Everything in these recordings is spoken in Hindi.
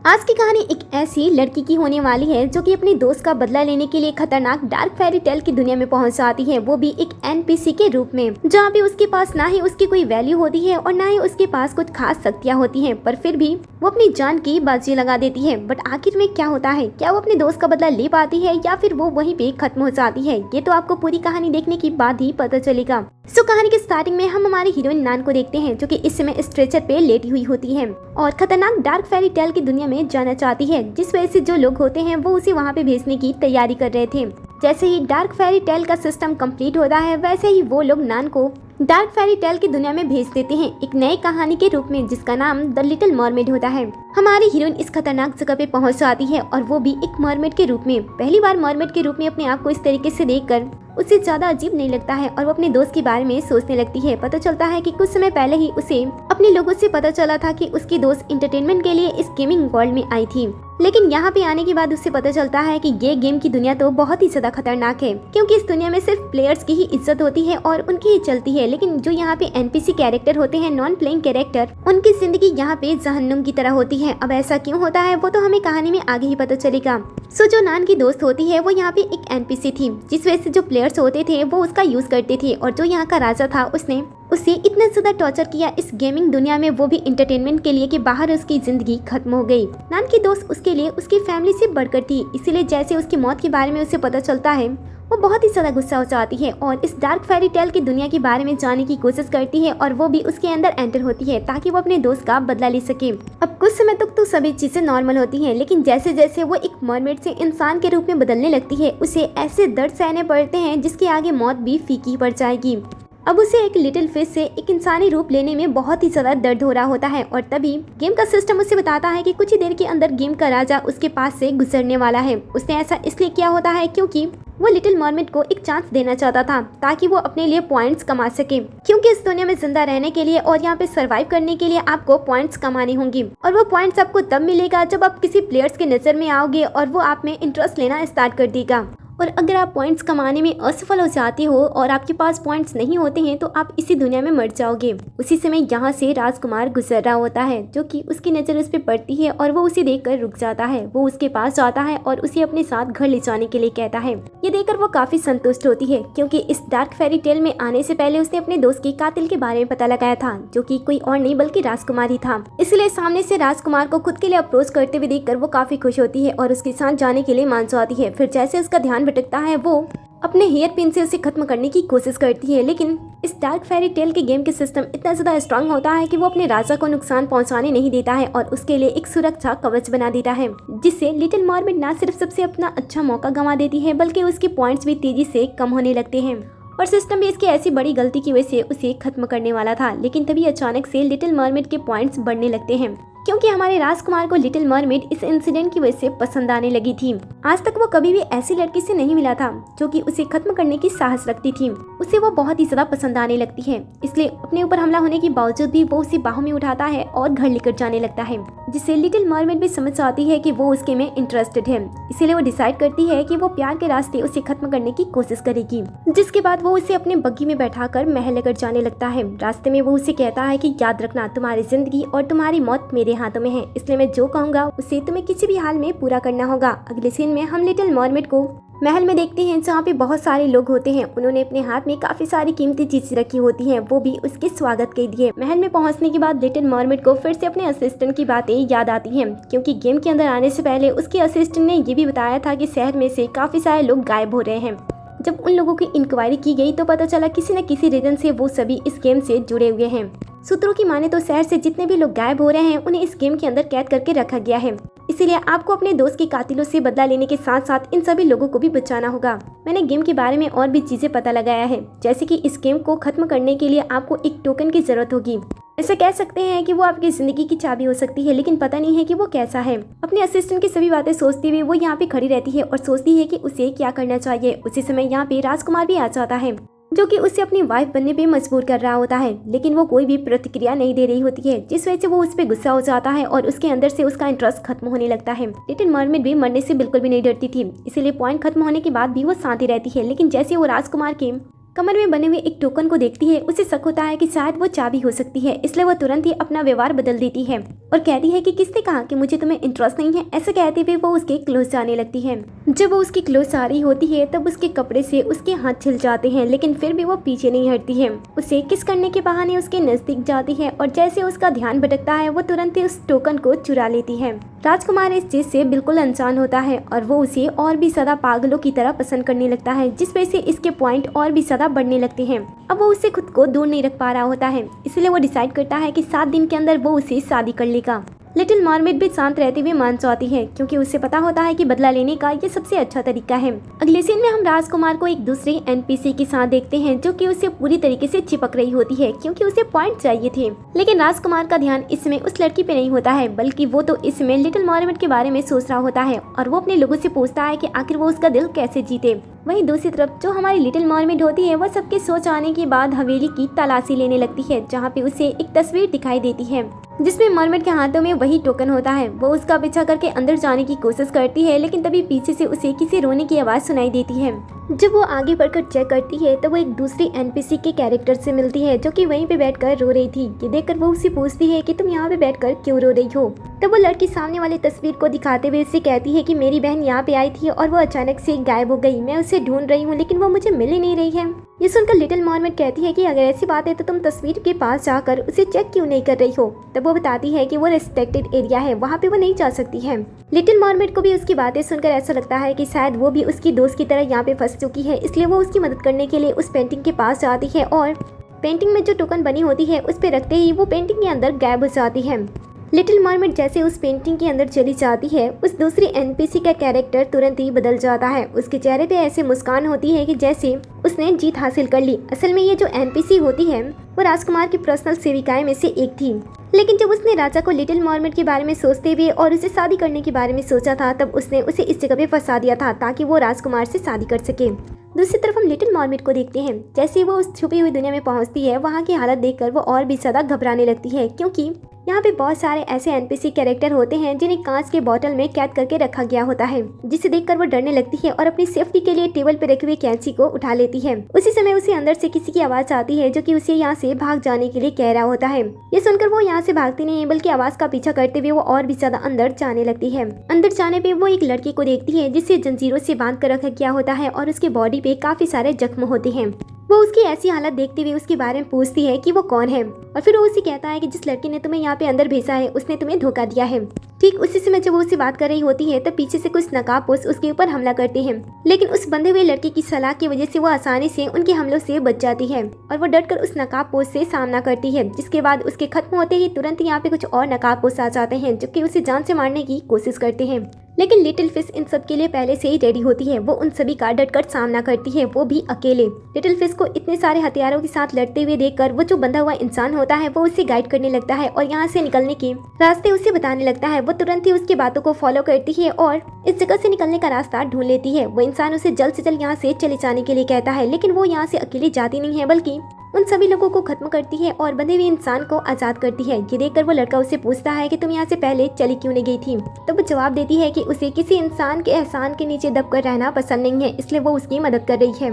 आज की कहानी एक ऐसी लड़की की होने वाली है जो कि अपने दोस्त का बदला लेने के लिए खतरनाक डार्क फेरी टेल की दुनिया में पहुंच जाती है, वो भी एक एनपीसी के रूप में, जहाँ पे उसके पास ना ही उसकी कोई वैल्यू होती है और ना ही उसके पास कुछ खास शक्तियाँ होती हैं, पर फिर भी वो अपनी जान की बाजी लगा देती है। बट आखिर में क्या होता है, क्या वो अपने दोस्त का बदला ले पाती है या फिर वो वहीं पे खत्म हो जाती है, ये तो आपको पूरी कहानी देखने के बाद ही पता चलेगा। कहानी के स्टार्टिंग में हम हमारी हीरोइन नान को देखते हैं जो कि इस समय स्ट्रेचर पे लेटी हुई होती है और खतरनाक डार्क फेरी टेल की दुनिया में जाना चाहती है, जिस वजह से जो लोग होते हैं वो उसे वहाँ पे भेजने की तैयारी कर रहे थे। जैसे ही डार्क फेरी टेल का सिस्टम कंप्लीट होता है वैसे ही वो लोग नान को डार्क फेरी टेल की दुनिया में भेज देते हैं एक नई कहानी के रूप में, जिसका नाम द लिटिल मरमेड होता है। हमारी हीरोइन इस खतरनाक जगह पे पहुंच जाती है और वो भी एक मरमेड के रूप में। पहली बार मरमेड के रूप में अपने आप को इस तरीके से देखकर उसे ज्यादा अजीब नहीं लगता है और वो अपने दोस्त के बारे में सोचने लगती है। पता चलता है कि कुछ समय पहले ही उसे अपने लोगों से पता चला था कि उसकी दोस्त एंटरटेनमेंट के लिए इस गेमिंग वर्ल्ड में आई थी, लेकिन यहाँ पे आने के बाद उससे पता चलता है कि ये गेम की दुनिया तो बहुत ही ज्यादा खतरनाक है, क्योंकि इस दुनिया में सिर्फ प्लेयर्स की ही इज्जत होती है और उनकी ही चलती है, लेकिन जो यहाँ पे एनपीसी कैरेक्टर होते हैं, नॉन प्लेइंग कैरेक्टर, उनकी जिंदगी यहाँ पे जहन्नुम की तरह होती है। अब ऐसा क्यों होता है वो तो हमें कहानी में आगे ही पता चलेगा। जो नान की दोस्त होती है वो यहाँ पे एक एनपीसी थी, जिस वजह से जो प्लेयर्स होते थे वो उसका यूज करते थे, और जो यहाँ का राजा था उसने उसे इतना ज्यादा टॉर्चर किया इस गेमिंग दुनिया में, वो भी एंटरटेनमेंट के लिए, कि बाहर उसकी जिंदगी खत्म हो गई। नान की दोस्त उसके लिए उसकी फैमिली से बढ़कर थी, इसीलिए जैसे उसकी मौत के बारे में उसे पता चलता है वो बहुत ही ज्यादा गुस्सा हो जाती है और इस डार्क फेरी टेल की दुनिया के बारे में जानने की कोशिश करती है, और वो भी उसके अंदर एंटर होती है ताकि वो अपने दोस्त का बदला ले सके। अब कुछ समय तक तो सभी चीजें नॉर्मल होती हैं, लेकिन जैसे जैसे वो एक मरमेड से इंसान के रूप में बदलने लगती है उसे ऐसे दर्द सहने पड़ते हैं जिसके आगे मौत भी फीकी पड़ जाएगी। अब उसे एक लिटिल फिश से एक इंसानी रूप लेने में बहुत ही ज्यादा दर्द हो रहा होता है, और तभी गेम का सिस्टम उसे बताता है कि कुछ ही देर के अंदर गेम का राजा उसके पास से गुजरने वाला है। उसने ऐसा इसलिए किया होता है क्योंकि वो लिटिल मरमेड को एक चांस देना चाहता था ताकि वो अपने लिए पॉइंट्स कमा सके, क्योंकि इस दुनिया में जिंदा रहने के लिए और यहाँ पे सरवाइव करने के लिए आपको पॉइंट्स कमाने होंगे, और वो पॉइंट्स आपको तब मिलेगा जब आप किसी प्लेयर्स के नजर में आओगे और वो आप में इंटरेस्ट लेना स्टार्ट कर देगा। और अगर आप पॉइंट्स कमाने में असफल हो जाते हो और आपके पास पॉइंट्स नहीं होते हैं तो आप इसी दुनिया में मर जाओगे। उसी समय यहाँ से राजकुमार गुजर रहा होता है, जो कि उसकी नज़र उस पर पड़ती है और वो उसे देखकर रुक जाता है। वो उसके पास जाता है और उसे अपने साथ घर ले जाने के लिए कहता है। ये देखकर वो काफी संतुष्ट होती है, क्योंकि इस डार्क फेरी टेल में आने से पहले उसने अपने दोस्त के कातिल के बारे में पता लगाया था, जो कि कोई और नहीं बल्कि राजकुमार ही था। इसलिए सामने से राजकुमार को खुद के लिए अप्रोच करते हुए देखकर वो काफी खुश होती है और उसके साथ जाने के लिए मान जाती है। फिर जैसे उसका ध्यान भटकता है वो अपने हेयर पिन से उसे खत्म करने की कोशिश करती है, लेकिन इस डार्क फेरी टेल के गेम के सिस्टम इतना ज्यादा स्ट्रांग होता है कि वो अपने राजा को नुकसान पहुंचाने नहीं देता है और उसके लिए एक सुरक्षा कवच बना देता है, जिससे लिटिल मरमेड ना सिर्फ सबसे अपना अच्छा मौका गंवा देती है बल्कि उसके पॉइंट्स भी तेजी से कम होने लगते हैं। और सिस्टम भी इसकी ऐसी बड़ी गलती की वजह से उसे खत्म करने वाला था, लेकिन तभी अचानक से लिटिल मरमेड के पॉइंट्स बढ़ने लगते हैं, क्योंकि हमारे राजकुमार को लिटिल मरमेड इस इंसिडेंट की वजह से पसंद आने लगी थी। आज तक वो कभी भी ऐसी लड़की से नहीं मिला था जो कि उसे खत्म करने की साहस रखती थी। उसे वो बहुत ही ज्यादा पसंद आने लगती है, इसलिए अपने ऊपर हमला होने के बावजूद भी वो उसे बाहों में उठाता है और घर लेकर जाने लगता है, जिससे लिटिल मरमेड भी समझ जाती है कि वो उसके में इंटरेस्टेड है। इसीलिए वो डिसाइड करती है कि वो प्यार के रास्ते उसे खत्म करने की कोशिश करेगी, जिसके बाद वो उसे अपने बग्गी में बैठाकर महल लेकर जाने लगता है। रास्ते में वो उसे कहता है कि याद रखना, तुम्हारी जिंदगी और तुम्हारी मौत मेरे हाथों में है, इसलिए मैं जो कहूँगा उसे तुम्हें किसी भी हाल में पूरा करना होगा। अगले सीन में हम लिटिल मरमेड को महल में देखते हैं, जहाँ पे बहुत सारे लोग होते हैं। उन्होंने अपने हाथ में काफी सारी कीमती चीजें रखी होती हैं, वो भी उसके स्वागत के लिए। महल में पहुंचने के बाद लिटिल मरमेड को फिर से अपने असिस्टेंट की बातें याद आती हैं, क्योंकि गेम के अंदर आने से पहले उसके असिस्टेंट ने ये भी बताया था कि शहर में से काफी सारे लोग गायब हो रहे हैं। जब उन लोगों की इंक्वायरी की गई तो पता चला किसी न किसी रीजन से वो सभी इस गेम से जुड़े हुए हैं। सूत्रों की माने तो शहर से जितने भी लोग गायब हो रहे हैं उन्हें इस गेम के अंदर कैद करके रखा गया है, इसीलिए आपको अपने दोस्त के कातिलों से बदला लेने के साथ साथ इन सभी लोगों को भी बचाना होगा। मैंने गेम के बारे में और भी चीजें पता लगाया है, जैसे कि इस गेम को खत्म करने के लिए आपको एक टोकन की जरूरत होगी। ऐसा कह सकते हैं कि वो आपकी जिंदगी की चाबी हो सकती है, लेकिन पता नहीं है कि वो कैसा है। अपने असिस्टेंट की सभी बातें सोचते हुए वो यहाँ पे खड़ी रहती है और सोचती है कि उसे क्या करना चाहिए। उसी समय यहाँ पे राजकुमार भी आ जाता है, जो कि उसे अपनी वाइफ बनने पे मजबूर कर रहा होता है, लेकिन वो कोई भी प्रतिक्रिया नहीं दे रही होती है, जिस वजह से वो उस पर गुस्सा हो जाता है और उसके अंदर से उसका इंटरेस्ट खत्म होने लगता है। लिटिल मरमेड भी मरने से बिल्कुल भी नहीं डरती थी, इसीलिए पॉइंट खत्म होने के बाद भी वो शांति रहती है, लेकिन जैसे वो राजकुमार के कमर में बने हुए एक टोकन को देखती है, उसे शक होता है कि शायद वो चाबी हो सकती है, इसलिए वो तुरंत ही अपना व्यवहार बदल देती है और कहती है कि किसने कहा कि मुझे तुम्हें इंटरेस्ट नहीं है। ऐसा कहते हुए वो उसके क्लोज जाने लगती है। जब वो उसके क्लोज आ रही होती है तब उसके कपड़े से उसके हाथ छिल जाते हैं, लेकिन फिर भी वो पीछे नहीं हटती है। उसे किस करने के बहाने उसके नजदीक जाती है और जैसे उसका ध्यान भटकता है वो तुरंत ही उस टोकन को चुरा लेती है। राजकुमार इस चीज से बिल्कुल अनजान होता है और वो उसे और भी ज्यादा पागलों की तरह पसंद करने लगता है, जिस वजह से इसके पॉइंट और भी ज्यादा बढ़ने लगते हैं। अब वो उससे खुद को दूर नहीं रख पा रहा होता है, इसलिए वो डिसाइड करता है कि 7 दिन के अंदर वो उसे शादी कर लेगा। लिटिल मरमेड भी शांत रहते हुए मान जाती है, क्योंकि उसे पता होता है कि बदला लेने का ये सबसे अच्छा तरीका है। अगले सीन में हम राजकुमार को एक दूसरे एनपीसी के साथ देखते हैं, जो कि उसे पूरी तरीके से चिपक रही होती है, क्योंकि उसे पॉइंट चाहिए थे। लेकिन राजकुमार का ध्यान इसमें उस लड़की पे नहीं होता है, बल्कि वो तो इसमें लिटिल मरमेड के बारे में सोच रहा होता है और वो अपने लोगों से पूछता है कि आखिर वो उसका दिल कैसे जीते। वहीं दूसरी तरफ जो हमारी लिटिल मरमेड होती है वह सबके सो जाने के बाद हवेली की तलाशी लेने लगती है, जहाँ पे उसे एक तस्वीर दिखाई देती है जिसमें मरमेड के हाथों में वही टोकन होता है। वो उसका पीछा करके अंदर जाने की कोशिश करती है, लेकिन तभी पीछे से उसे किसी रोने की आवाज सुनाई देती है। जब वो आगे बढ़कर चेक करती है तो वो एक दूसरी एनपीसी के कैरेक्टर से मिलती है, जो कि वहीं पे बैठकर रो रही थी। ये देखकर वो उसे पूछती है कि तुम यहाँ पे बैठकर क्यों रो रही हो। तब वो लड़की सामने वाली तस्वीर को दिखाते हुए उसे कहती है कि मेरी बहन यहाँ पे आई थी और वो अचानक से गायब हो गई। मैं उसे ढूंढ रही हूँ लेकिन वो मुझे मिल ही नहीं रही है। ये सुनकर लिटिल मरमेड कहती है कि अगर ऐसी बात है तो तुम तस्वीर के पास जाकर उसे चेक क्यों नहीं कर रही हो। तब वो बताती है कि वो रेस्ट्रिक्टेड एरिया है, वहाँ पे वो नहीं जा सकती है। लिटिल मरमेड को भी उसकी बातें सुनकर ऐसा लगता है कि शायद वो भी उसकी दोस्त की तरह यहाँ पे फंस चुकी है, इसलिए वो उसकी मदद करने के लिए उस पेंटिंग के पास जाती है और पेंटिंग में जो टोकन बनी होती है उस पे रखते ही वो पेंटिंग के अंदर गायब हो जाती है। लिटिल मरमेड जैसे उस पेंटिंग के अंदर चली जाती है, उस दूसरी एनपीसी का कैरेक्टर तुरंत ही बदल जाता है। उसके चेहरे पे ऐसे मुस्कान होती है कि जैसे उसने जीत हासिल कर ली। असल में ये जो एनपीसी होती है वो राजकुमार की पर्सनल सेविकाएं में से एक थी, लेकिन जब उसने राजा को लिटिल मरमेड के बारे में सोचते हुए और उसे शादी करने के बारे में सोचा था, तब उसने उसे इस जगह पे फंसा दिया था ताकि वो राजकुमार से शादी कर सके। दूसरी तरफ हम लिटिल मरमेड को देखते हैं, जैसे वो उस छुपी हुई दुनिया में पहुंचती है, वहाँ की हालत देखकर वो और भी ज्यादा घबराने लगती है, क्योंकि यहाँ पे बहुत सारे ऐसे एनपीसी कैरेक्टर होते हैं जिन्हें कांच के बोतल में कैद करके रखा गया होता है, जिसे देखकर वो डरने लगती है और अपनी सेफ्टी के लिए टेबल पे रखी हुई कैंची को उठा लेती है। उसी समय उसे अंदर से किसी की आवाज आती है, जो कि उसे यहाँ से भाग जाने के लिए कह रहा होता है। ये सुनकर वो यहाँ से भागती नहीं है, बल्कि आवाज का पीछा करते हुए वो और भी ज्यादा अंदर जाने लगती है। अंदर जाने पे वो एक लड़की को देखती है जिसे जंजीरों से बांध कर रखा गया होता है और उसके बॉडी पे काफी सारे जख्म होते हैं। वो उसकी ऐसी हालत देखते हुए उसके बारे में पूछती है कि वो कौन है, और फिर वो उसे कहता है कि जिस लड़की ने तुम्हें यहाँ पे अंदर भेजा है उसने तुम्हें धोखा दिया है। ठीक उसी समय जब वो उससे बात कर रही होती है तब पीछे से कुछ नकाबपोश उसके ऊपर हमला करते हैं, लेकिन उस बंधे हुए लड़के की सलाह की वजह से वो आसानी से उनके हमलों से बच जाती है और वो डटकर उस नकाबपोश से सामना करती है। जिसके बाद उसके खत्म होते ही तुरंत यहाँ पे कुछ और नकाबपोश आ जाते हैं, जो कि उसे जान से मारने की कोशिश करते हैं। लेकिन लिटिल फिश इन सब के लिए पहले से ही रेडी होती है। वो उन सभी का डटकर सामना करती है, वो भी अकेले। लिटिल फिश को इतने सारे हथियारों के साथ लड़ते हुए देखकर वो जो बंधा हुआ इंसान होता है वो उसे गाइड करने लगता है और यहाँ से निकलने के रास्ते उसे बताने लगता है। वो तुरंत ही उसकी बातों को फॉलो करती है और इस जगह से निकलने का रास्ता ढूंढ लेती है। वो इंसान उसे जल्द से जल्द यहाँ से चले जाने के लिए कहता है, लेकिन वो यहाँ से अकेली जाती नहीं है, बल्कि उन सभी लोगों को खत्म करती है और बंधे हुए इंसान को आजाद करती है। ये देखकर वो लड़का उससे पूछता है कि तुम यहाँ से पहले चली क्यों नहीं गई थी। तो वो जवाब देती है कि उसे किसी इंसान के एहसान के नीचे दबकर रहना पसंद नहीं है, इसलिए वो उसकी मदद कर रही है।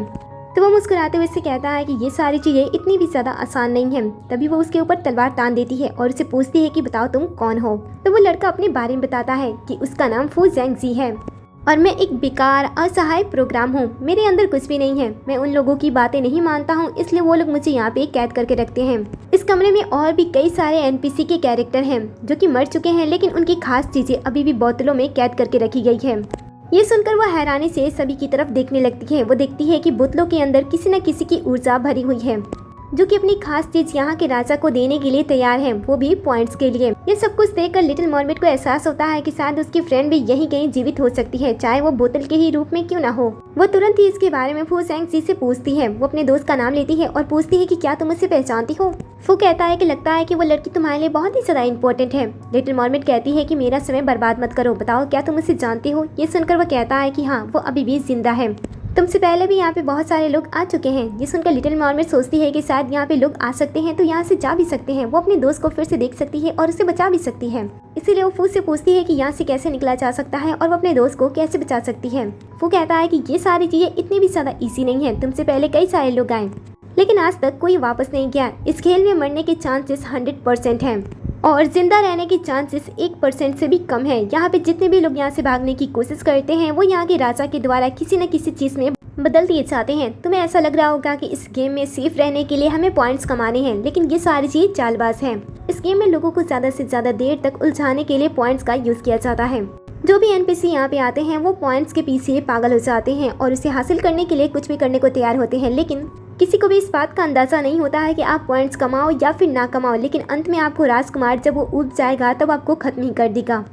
तो वो मुस्कुराते हुए उससे कहता है कि ये सारी चीजें इतनी भी ज्यादा आसान नहीं है। तभी वो उसके ऊपर तलवार तान देती है और उसे पूछती है कि बताओ तुम कौन हो। तो वो लड़का अपने बारे में बताता है कि उसका नाम फू जेंगजी है और मैं एक बेकार असहाय प्रोग्राम हूँ। मेरे अंदर कुछ भी नहीं है। मैं उन लोगों की बातें नहीं मानता हूँ, इसलिए वो लोग मुझे यहाँ पे कैद करके रखते हैं। इस कमरे में और भी कई सारे एनपीसी के कैरेक्टर हैं जो कि मर चुके हैं, लेकिन उनकी खास चीजें अभी भी बोतलों में कैद करके रखी गई है। ये सुनकर वो हैरानी से सभी की तरफ देखने लगती है। वो देखती है कि बोतलों के अंदर किसी न किसी की ऊर्जा भरी हुई है, जो कि अपनी खास चीज यहाँ के राजा को देने के लिए तैयार है, वो भी पॉइंट्स के लिए। ये सब कुछ देखकर लिटिल मरमेड को एहसास होता है कि शायद उसकी फ्रेंड भी यहीं कहीं जीवित हो सकती है, चाहे वो बोतल के ही रूप में क्यों ना हो। वो तुरंत ही इसके बारे में फू जेंगजी से पूछती है। वो अपने दोस्त का नाम लेती है और पूछती है कि क्या तुम उसे पहचानती हो। फू कहता है कि लगता है कि वो लड़की तुम्हारे लिए बहुत ही ज्यादा इम्पोर्टेंट है। लिटिल मरमेड कहती है कि मेरा समय बर्बाद मत करो, बताओ क्या तुम उसे जानती हो। ये सुनकर वो कहता है कि हाँ, वो अभी भी जिंदा है। तुमसे पहले भी यहाँ पे बहुत सारे लोग आ चुके हैं। ये सुनकर लिटिल मरमेड सोचती है कि शायद यहाँ पे लोग आ सकते हैं तो यहाँ से जा भी सकते हैं। वो अपने दोस्त को फिर से देख सकती है और उसे बचा भी सकती है। इसीलिए वो फू से पूछती है कि यहाँ से कैसे निकला जा सकता है और वो अपने दोस्त को कैसे बचा सकती है। फू कहता है कि ये सारी चीजें इतनी भी ज्यादा ईजी नहीं है। तुमसे पहले कई सारे लोग आए, लेकिन आज तक कोई वापस नहीं गया। इस खेल में मरने के चांसेस 100% हैं। और जिंदा रहने की चांसेस 1% से भी कम है। यहाँ पे जितने भी लोग यहाँ से भागने की कोशिश करते हैं वो यहाँ के राजा के द्वारा किसी न किसी चीज में बदल दिए जाते हैं। तुम्हें ऐसा लग रहा होगा कि इस गेम में सेफ रहने के लिए हमें पॉइंट्स कमाने हैं, लेकिन ये सारी चीज चालबाज है। इस गेम में लोगों को ज्यादा से ज्यादा देर तक उलझाने के लिए पॉइंट्स का यूज किया जाता है। जो भी एनपीसी यहाँ पे आते हैं वो पॉइंट्स के पीछे पागल हो जाते हैं और उसे हासिल करने के लिए कुछ भी करने को तैयार होते हैं, लेकिन किसी को भी इस बात का अंदाजा नहीं होता है कि आप पॉइंट्स कमाओ या फिर ना कमाओ, लेकिन अंत में आपको राजकुमार जब वो उब जाएगा तब आपको खत्म ही कर देगा।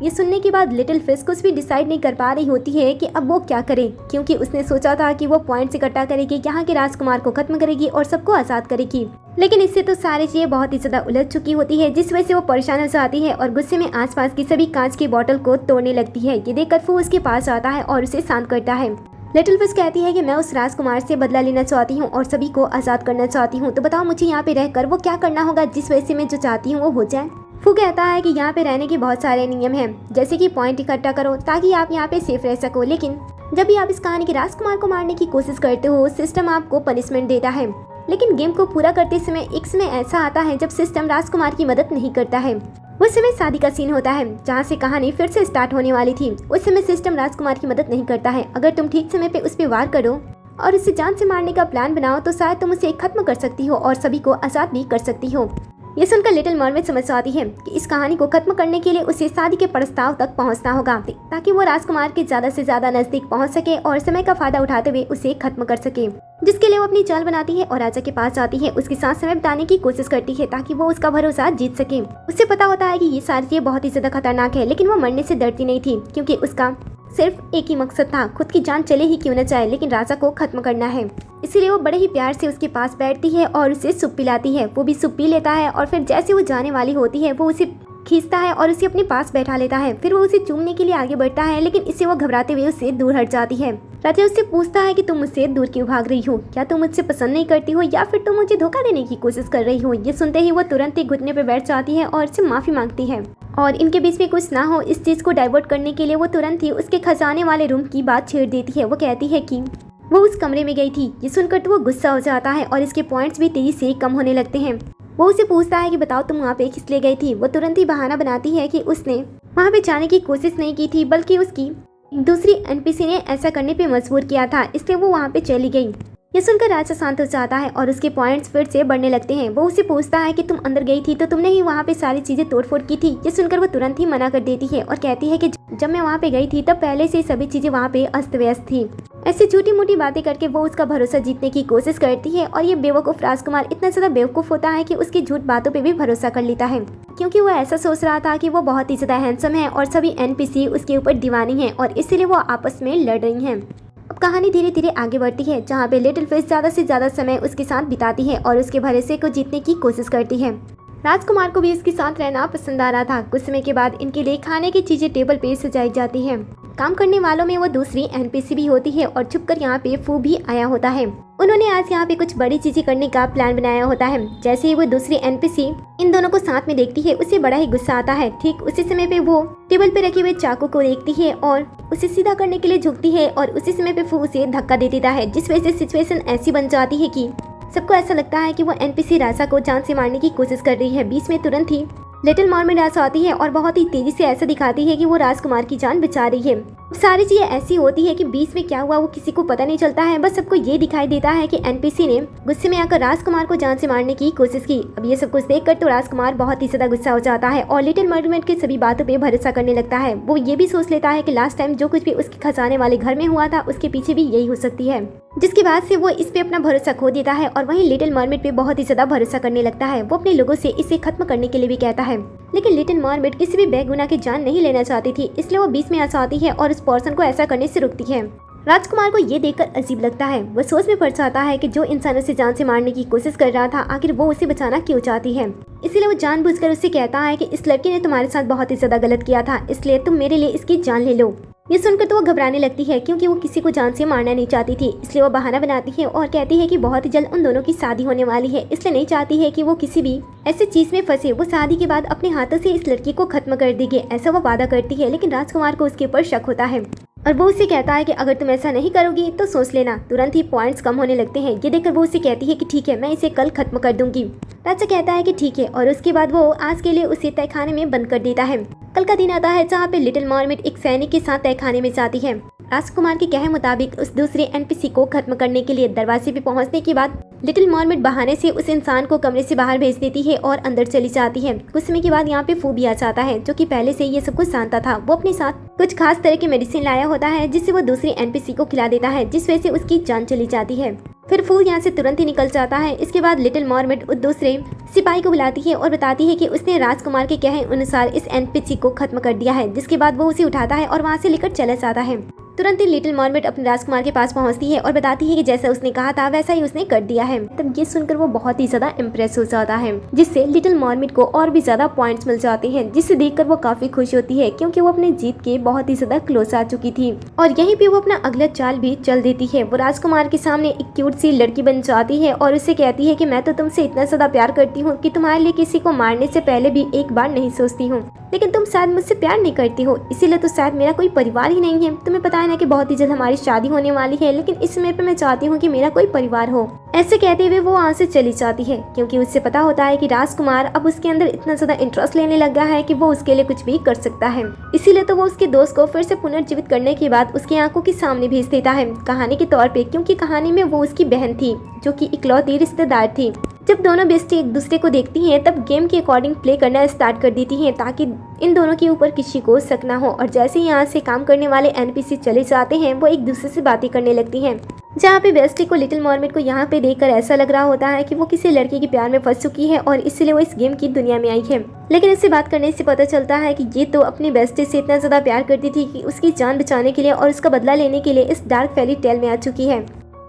ये सुनने के बाद लिटिल फिश कुछ भी डिसाइड नहीं कर पा रही होती है कि अब वो क्या करे, क्योंकि उसने सोचा था कि वो पॉइंट्स इकट्ठा करेगी, यहाँ के राजकुमार को खत्म करेगी और सबको आजाद करेगी, लेकिन इससे तो सारी चीजें बहुत ही ज्यादा उलझ चुकी होती है, जिस वजह से वो परेशान हो जाती है और गुस्से में आसपास की सभी कांच की बोतल को तोड़ने लगती है। ये देखकर फू उसके पास आता है और उसे शांत करता है। लिटिल फिश कहती है कि मैं उस राजकुमार से बदला लेना चाहती हूँ और सभी को आजाद करना चाहती हूँ, तो बताओ मुझे यहाँ पे रहकर वो क्या करना होगा जिस वजह से मैं जो चाहती हूँ वो हो जाए। फू कहता है कि यहाँ पे रहने के बहुत सारे नियम हैं, जैसे कि पॉइंट इकट्ठा करो ताकि आप यहाँ पे सेफ रह सको, लेकिन जब भी आप इस कहानी के राजकुमार को मारने की कोशिश करते हो सिस्टम आपको पनिशमेंट देता है। लेकिन गेम को पूरा करते समय एक समय ऐसा आता है जब सिस्टम राजकुमार की मदद नहीं करता है। उस समय शादी का सीन होता है जहाँ से कहानी फिर से स्टार्ट होने वाली थी। उस समय सिस्टम राजकुमार की मदद नहीं करता है। अगर तुम ठीक समय पे उस पर वार करो और उसे जान से मारने का प्लान बनाओ तो शायद तुम उसे खत्म कर सकती हो और सभी को आजाद भी कर सकती हो। ये सुनकर लिटिल मरमेड समझ आती है कि इस कहानी को खत्म करने के लिए उसे शादी के प्रस्ताव तक पहुंचना होगा ताकि वो राजकुमार के ज्यादा से ज्यादा नजदीक पहुंच सके और समय का फायदा उठाते हुए उसे खत्म कर सके, जिसके लिए वो अपनी चाल बनाती है और राजा के पास जाती है। उसके साथ समय बिताने की कोशिश करती है ताकि वो उसका भरोसा जीत सके। उसे पता होता है कि ये सारी चीजें बहुत ही ज्यादा खतरनाक है, लेकिन वो मरने से डरती नहीं थी क्योंकि उसका सिर्फ एक ही मकसद था, खुद की जान चले ही क्यों न जाए लेकिन राजा को खत्म करना है। इसीलिए वो बड़े ही प्यार से उसके पास बैठती है और उसे सूप पिलाती है। वो भी सूप पी लेता है और फिर जैसे वो जाने वाली होती है वो उसे खींचता है और उसे अपने पास बैठा लेता है। फिर वो उसे चूमने के लिए आगे बढ़ता है, लेकिन इससे वो घबराते हुए उससे दूर हट जाती है। राजा उससे पूछता है कि तुम मुझसे दूर क्यों भाग रही हो, क्या तुम मुझसे पसंद नहीं करती हो या फिर तुम मुझे धोखा देने की कोशिश कर रही हो। ये सुनते ही वो तुरंत ही घुटने पर बैठ जाती है और इससे माफी मांगती है और इनके बीच में कुछ ना हो इस चीज को डाइवर्ट करने के लिए वो तुरंत ही उसके खजाने वाले रूम की बात छेड़ देती है। वो कहती है कि वो उस कमरे में गई थी। ये सुनकर तो वो गुस्सा हो जाता है और इसके पॉइंट्स भी तेजी से कम होने लगते हैं। वो उसे पूछता है कि बताओ तुम वहाँ पे किस लिए गई थी। वो तुरंत ही बहाना बनाती है कि उसने वहाँ पे जाने की कोशिश नहीं की थी, बल्कि उसकी दूसरी एनपीसी ने ऐसा करने पे मजबूर किया था, इसलिए वो वहाँ पे चली गई। ये सुनकर राजा शांत हो जाता है और उसके पॉइंट्स फिर से बढ़ने लगते हैं। वो उसे पूछता है कि तुम अंदर गई थी तो तुमने ही वहाँ पे सारी चीजें तोड़फोड़ की थी। ये सुनकर वो तुरंत ही मना कर देती है और कहती है कि जब मैं वहाँ पे गई थी तब पहले से सभी चीजें वहाँ पे अस्त व्यस्त थी। ऐसी छोटी मोटी बातें करके वो उसका भरोसा जीतने की कोशिश करती है और ये बेवकूफ राजकुमार इतना ज्यादा बेवकूफ होता है कि उसकी झूठ बातों पे भी भरोसा कर लेता है, क्योंकि वो ऐसा सोच रहा था कि वो बहुत ही ज्यादा हैंडसम है और सभी एनपीसी उसके ऊपर दीवानी है और इसीलिए वो आपस में लड़ रही हैं। अब कहानी धीरे धीरे आगे बढ़ती है, जहाँ पे लिटिल फिश ज्यादा से ज्यादा समय उसके साथ बिताती है और उसके भरोसे को जीतने की कोशिश करती है। राजकुमार को भी इसके साथ रहना पसंद आ रहा था। कुछ समय के बाद इनके लिए खाने की चीजें टेबल पे सजाई जाती है। काम करने वालों में वो दूसरी एनपीसी भी होती है और छुपकर यहाँ पे फू भी आया होता है। उन्होंने आज यहाँ पे कुछ बड़ी चीजें करने का प्लान बनाया होता है। जैसे ही वो दूसरी एनपीसी इन दोनों को साथ में देखती है उसे बड़ा ही गुस्सा आता है। ठीक उसी समय पे वो टेबल पे रखे हुए चाकू को देखती है और उसे सीधा करने के लिए झुकती है और उसी समय पे फू उसे धक्का दे देता है, जिस वजह से सिचुएशन ऐसी बन जाती है कि सबको ऐसा लगता है कि वो एनपीसी राजा को जान से मारने की कोशिश कर रही है। बीच में तुरंत ही लिटिल मरमेड राजा आती है और बहुत ही तेजी से ऐसा दिखाती है कि वो राजकुमार की जान बचा रही है। सारी चीजें ऐसी होती है कि बीच में क्या हुआ वो किसी को पता नहीं चलता है। बस सबको ये दिखाई देता है कि एनपीसी ने गुस्से में आकर राजकुमार को जान से मारने की कोशिश की। अब ये सब कुछ देखकर तो राजकुमार बहुत ही ज्यादा गुस्सा हो जाता है और लिटिल मरमेड की सभी बातों पे भरोसा करने लगता है। वो ये भी सोच लेता है कि लास्ट टाइम जो कुछ भी उसके खजाने वाले घर में हुआ था उसके पीछे भी यही हो सकती है, जिसके बाद से वो इस पे अपना भरोसा खो देता है और वहीं लिटिल मरमेड पे बहुत ही ज्यादा भरोसा करने लगता है। वो अपने लोगों से इसे खत्म करने के लिए भी कहता है, लेकिन लिटिल मरमेड किसी भी बेगुनाह की जान नहीं लेना चाहती थी, इसलिए वो बीच में आ जाती है और उस पर्सन को ऐसा करने से रोकती है। राजकुमार को ये देखकर अजीब लगता है। वो सोच में पड़ जाता है कि जो इंसान उसे जान से मारने की कोशिश कर रहा था आखिर वो उसे बचाना क्यों चाहती है। इसीलिए वो जानबूझकर उससे कहता है कि इस लड़की ने तुम्हारे साथ बहुत ही ज्यादा गलत किया था, इसलिए तुम मेरे लिए इसकी जान ले लो। ये सुनकर तो वो घबराने लगती है क्योंकि वो किसी को जान से मारना नहीं चाहती थी, इसलिए वो बहाना बनाती है और कहती है कि बहुत ही जल्द उन दोनों की शादी होने वाली है, इसलिए नहीं चाहती है कि वो किसी भी ऐसी चीज में फंसे। वो शादी के बाद अपने हाथों से इस लड़की को खत्म कर देगी, ऐसा वो वादा करती है। लेकिन राजकुमार को उसके ऊपर शक होता है और वो उसे कहता है कि अगर तुम ऐसा नहीं करोगी तो सोच लेना। तुरंत ही पॉइंट्स कम होने लगते हैं। ये देखकर वो उसे कहती है कि ठीक है, मैं इसे कल खत्म कर दूंगी। राजा कहता है कि ठीक है, और उसके बाद वो आज के लिए उसे तहखाने में बंद कर देता है। कल का दिन आता है जहाँ पे लिटिल मरमेड एक सैनिक के साथ तहखाने में जाती है। राजकुमार के कहे मुताबिक उस दूसरे एनपीसी को खत्म करने के लिए दरवाजे पे पहुंचने के बाद लिटिल मरमेड बहाने से उस इंसान को कमरे से बाहर भेज देती है और अंदर चली जाती है। कुछ समय के बाद यहाँ पे फू भी आ जाता है, जो कि पहले से ये सब कुछ जानता था। वो अपने साथ कुछ खास तरह की मेडिसिन लाया होता है जिससे वो दूसरी एनपीसी को खिला देता है, जिस वजह से उसकी जान चली जाती है। फिर फूल यहाँ से तुरंत ही निकल जाता है। इसके बाद लिटिल मरमेड उस दूसरे सिपाही को बुलाती है और बताती है कि उसने राजकुमार के कहे अनुसार इस एनपीसी को खत्म कर दिया है। जिसके बाद वो उसे उठाता है और वहाँ से लेकर चला जाता है। तुरंत ही लिटिल मरमेड अपने राजकुमार के पास पहुंचती है और बताती है कि जैसा उसने कहा था वैसा ही उसने कर दिया है। तब ये सुनकर वो बहुत ही ज्यादा इम्प्रेस हो जाता है, जिससे लिटिल मरमेड को और भी ज्यादा पॉइंट्स मिल जाते हैं, जिसे देखकर वो काफी खुश होती है क्योंकि वो अपने जीत के बहुत ही ज्यादा क्लोज आ चुकी थी। और यहीं पे वो अपना अगला चाल भी चल देती है। वो राजकुमार के सामने एक क्यूट सी लड़की बन जाती है और उसे कहती है कि मैं तो तुमसे इतना ज्यादा प्यार करती हूँ कि तुम्हारे लिए किसी को मारने से पहले भी एक बार नहीं सोचती हूँ, लेकिन तुम शायद मुझसे प्यार नहीं करती हो, इसीलिए तो शायद मेरा कोई परिवार ही नहीं है। तुम्हें पता है ना कि बहुत ही जल्द हमारी शादी होने वाली है, लेकिन इस समय पे मैं चाहती हूँ कि मेरा कोई परिवार हो। ऐसे कहते हुए वो वहाँ से चली जाती है क्योंकि उससे पता होता है कि राजकुमार अब उसके अंदर इतना ज्यादा इंटरेस्ट लेने लग गया है कि वो उसके लिए कुछ भी कर सकता है। इसीलिए तो वो उसके दोस्त को फिर से पुनर्जीवित करने के बाद उसकी आंखों के सामने भेज देता है कहानी के तौर पे, क्योंकि कहानी में वो उसकी बहन थी जो कि इकलौती रिश्तेदार थी। जब दोनों बेस्टी एक दूसरे को देखती हैं तब गेम के अकॉर्डिंग प्ले करना स्टार्ट कर देती हैं ताकि इन दोनों के ऊपर किसी को शक ना हो। और जैसे ही यहाँ से काम करने वाले एनपीसी चले जाते हैं वो एक दूसरे से बातें करने लगती हैं, जहाँ पे बेस्टी को लिटिल मरमेड को यहाँ पे देखकर ऐसा लग रहा होता है कि वो किसी लड़के के प्यार में फंस चुकी है और इसलिए वो इस गेम की दुनिया में आई है। लेकिन इससे बात करने से पता चलता है कि ये तो अपनी बेस्टी से इतना ज्यादा प्यार करती थी कि उसकी जान बचाने के लिए और उसका बदला लेने के लिए इस डार्क फेरी टेल में आ चुकी है।